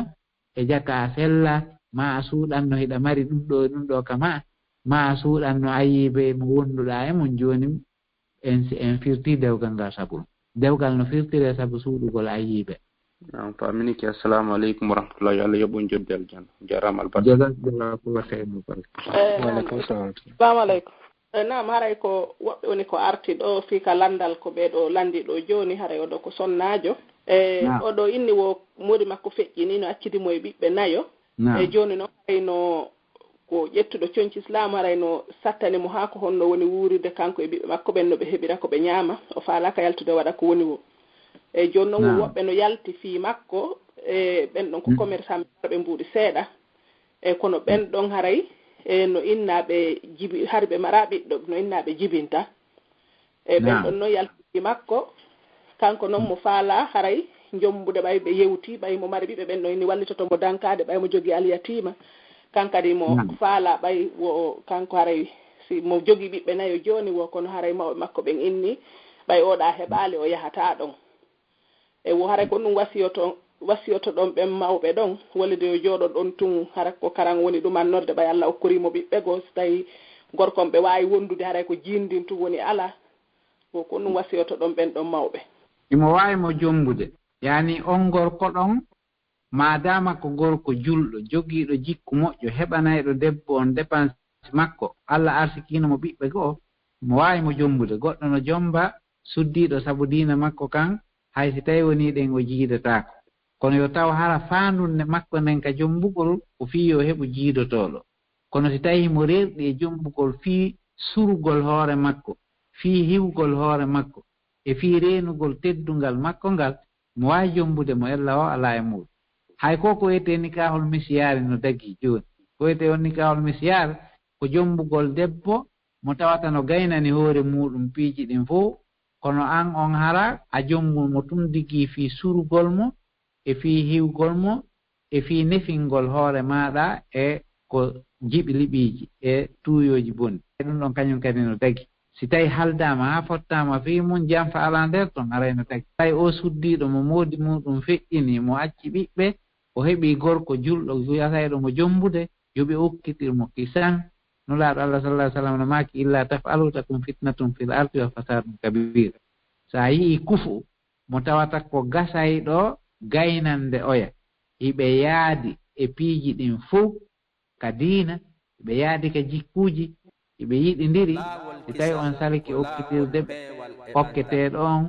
e jaka a sella ma a suuɗanno hiɗa mari ɗum ɗo kama ma a suuɗanno ayiɓe mo wonduɗa e mum joni en firti dewgal ngal sabu dewgal no firtire sabu suuɗugol ayiɓe. faminiki assalamu aleykum wa rahmatullahi Allah yoɓon joddi aljanna jarama assalamu aleykum nam haray ko woɓɓe woni ko arti ɗo fii ka landal ko ɓeeɗo landi ɗo joni haray oɗo ko sonnajo oɗo inni wo muudi makko feƴƴini no accitimo e ɓiɓɓe nayo e joni noon haray no ko ƴettuɗo coñci islam haray no sattanimo haa ko honno woni wuuride kanko e ɓiɓɓe makko ɓen no ɓe heɓira ko ɓe ñaama o faalaka yaltude waɗa ko woni wo e joni noon woɓɓe no yalti fii makko e ɓen ɗon ko commerçant ɓe mbuuɗi seeɗa e kono ɓen ɗon haray e no innaɓe jibi har ɓe mara ɓiɗɗo no innaɓe jibinta e ɓen ɗon noon yalti fii makko kanko noon mo faala haray jombude ɓay ɓe yewti ɓay mo mari ɓiɓɓe ɓen ɗo inni wallitotomo dankade ɓay mo jogui aliyatima kankadi mo faala ɓay wo kanko haray si mo jogui ɓiɓɓe nayo joni wo kono haray mawɓe makko ɓen inni ɓay oɗa heɓali o yahata ɗon e wo haray ko ɗum wasiyoto ɗon ɓen mawɓe ɗon wolide yo jooɗo ɗon tun hara ko karan woni ɗumannorde ɓay Allah okkorimo ɓiɓɓe goo so tawi gorkon ɓe wawi wondude haray ko jindin tun woni ala ko ɗum wasiyoto ɗon ɓen ɗon mawɓe imo wawi mo jombude yani on gorko ɗon madama ko gorko julɗo jogiiɗo jikku moƴƴo heɓanayɗo debbo on dépense makko Allah arsikino mo ɓiɓɓe goo mo wawi mo jombude goɗɗo no jomba suddiɗo sabu diina makko kan hay si tawi woni ɗen o jiidatako kono yo taw hara fandunde makko nden ka jombugol o fii yo heɓu jiidotoɗo kono si tawi mo rerɗi e jombugol fii surugol hoore makko fii hiwgol hoore makko e fii renugol teddungal makko ngal mo wawi jombude mo ella o ala e muɗum hay ko wiyete nikahol misiyare no dagi joni ko wiyete on nikahol misiyare ko jombugol debbo mo tawata no gaynani hoore muɗum piiji ɗin fof kono an on hara a jombumo tum digi fii surugol mo e fii hiwgol mo e fii nefingol hoore maɗa e ko jiɓi liɓiiji e tuuyoji bonni ɗum ɗon kañum kadi no dagi si tawi haldama ha fottama fii mum jam fa ala nder ton aray no tagi tawi o suddiɗo mo moodi muɗum feƴƴini mo acci ɓiɓɓe o heɓi gorko julɗo wiyatayɗo mo jombude yoɓi okkitirmo kisan nulaaɗo Allah sallallahu alaihi wasallam no maaki illa taf'alu takum fitnatun fil ardi wa fasadun kabir. Sa yii kufu mo tawata ko gasay ɗo gaynande oya iɓe yaadi e piiji ɗin fuu ka diina ɓe yaadi ka jikkuuji ɓe yiɗindiri si tawi on saliki okkitirde hokketeeɗo on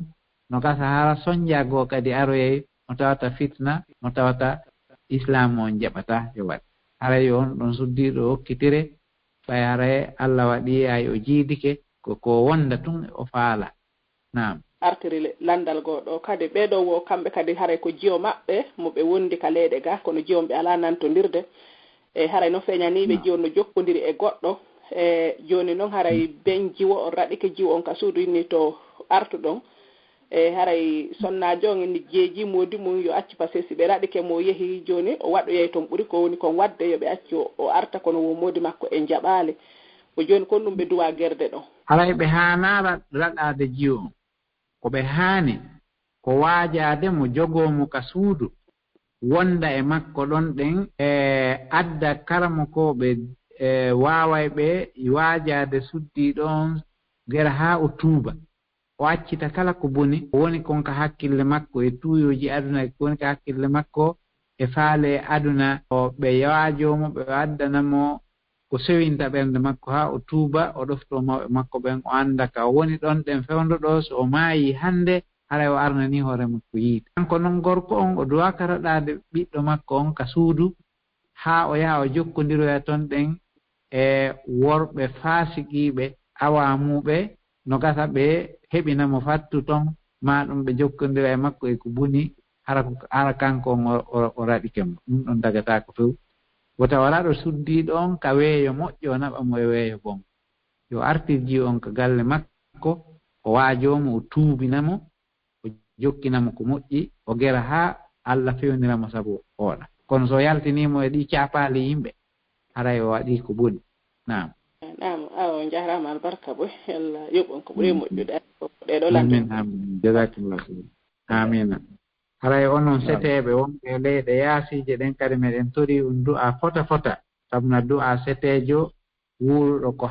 no gasa hara soñjagoo kadi aroyey mo tawata fitna mo tawata islam on jaɓata yo waɗi haray on ɗon suddiiɗo hokkitire ɓay haray Allah waɗi ay o jiidike ko wonda tun o faala. Naam. Artiri landal goɗo kadi ɓeɗo wo kamɓe kadi haray ko jiyo maɓɓe mo ɓe wondi ka leyɗe ga kono jiyon ɓe ala nantodirde e haray no feñaniɓe jiyon no jokkodiri e goɗɗo e joni noon haray ben jiwo on raɗike jiwo on ka suudu inni to artu ɗon e haray sonnajo on inni jeeji modi mum yo acci par ce que si ɓe raɗike mo yeehi joni o waɗoyey toon ɓuuri ko woni kon wadde yoɓe acci o arta kono wo modi makko e jaɓali ko joni kon ɗum ɓe duwa guerde ɗon haray ɓe hana raɗade jiwo on ko ɓe haani ko waajade mo jogoomo ka suudu wonda e makko ɗon ɗen e adda karamo ko ɓe waaway ɓe waajade suddiiɗo on gera haa o tuuba o accita kala ko boni woni kon ka hakkille makko e tuuyooji aduna woni ka hakkille makko e faale aduna o ɓe waajoomo ɓe addanamo ko sewinta ɓernde makko haa o tuuba o ɗoftoo mawɓe makko ɓen o annda ka o woni ɗon ɗen fewndo so o maayi hannde haray o arnani hoore makko yiide kanko noon gorko on o duwaka raɗaade ɓiɗɗo makko on ka suudu haa o yaha o jokkondiroya toon ɗen e worɓe faasikiiɓe awaamuɓe no gasa ɓe heɓinamo fattu toon ma ɗum ɓe jokkondira e makko e ko buni hara kanko on o raɗike mo ɗum ɗon dagataako few wota wala ɗo suddiiɗo on ka weeyo moƴƴo o naɓa mo e weeyo bon yo artirji on ka galle makko o waajoomo o tuubinamo o jokkinamo ko moƴƴi o gera haa Allah fewniramo sabu ooɗa kono so yaltiniimo e ɗi caapaali yimɓe haray o waɗi ko boni. Naam awo jarama albarka boy Allah yoɓon ko ɓuri moƴƴude ɗeɗo amin jazakumullah amina haray onon seteɓe wonɓe leyɗe yaasiije ɗen kadi meɗen tori du'a fota sabuna du'a setejo wuuruɗo ko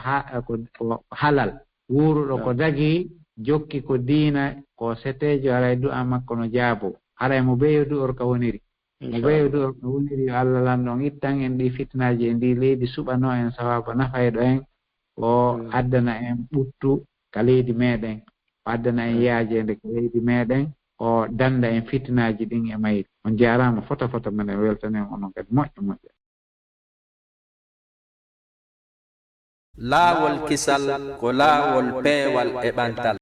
halal wuuruɗo ko dagi jokki ko diina ko setejo haray du'a makko no jaabo haray mo ɓeyodu or ka woniri mo ɓeyodu or ka woniri yo Allah lanɗon ittan en ɗi fitnaji e ndi leydi suɓano en sawaba nafayɗo en o addana en ɓuttu ka leydi meɗen o addana en yaajede ka leydi meɗen o danda en fitnaji ɗin e mayri on jarama fota minen weltanen onon kadi moƴƴo laawol kisal ko laawol peewal e ɓantal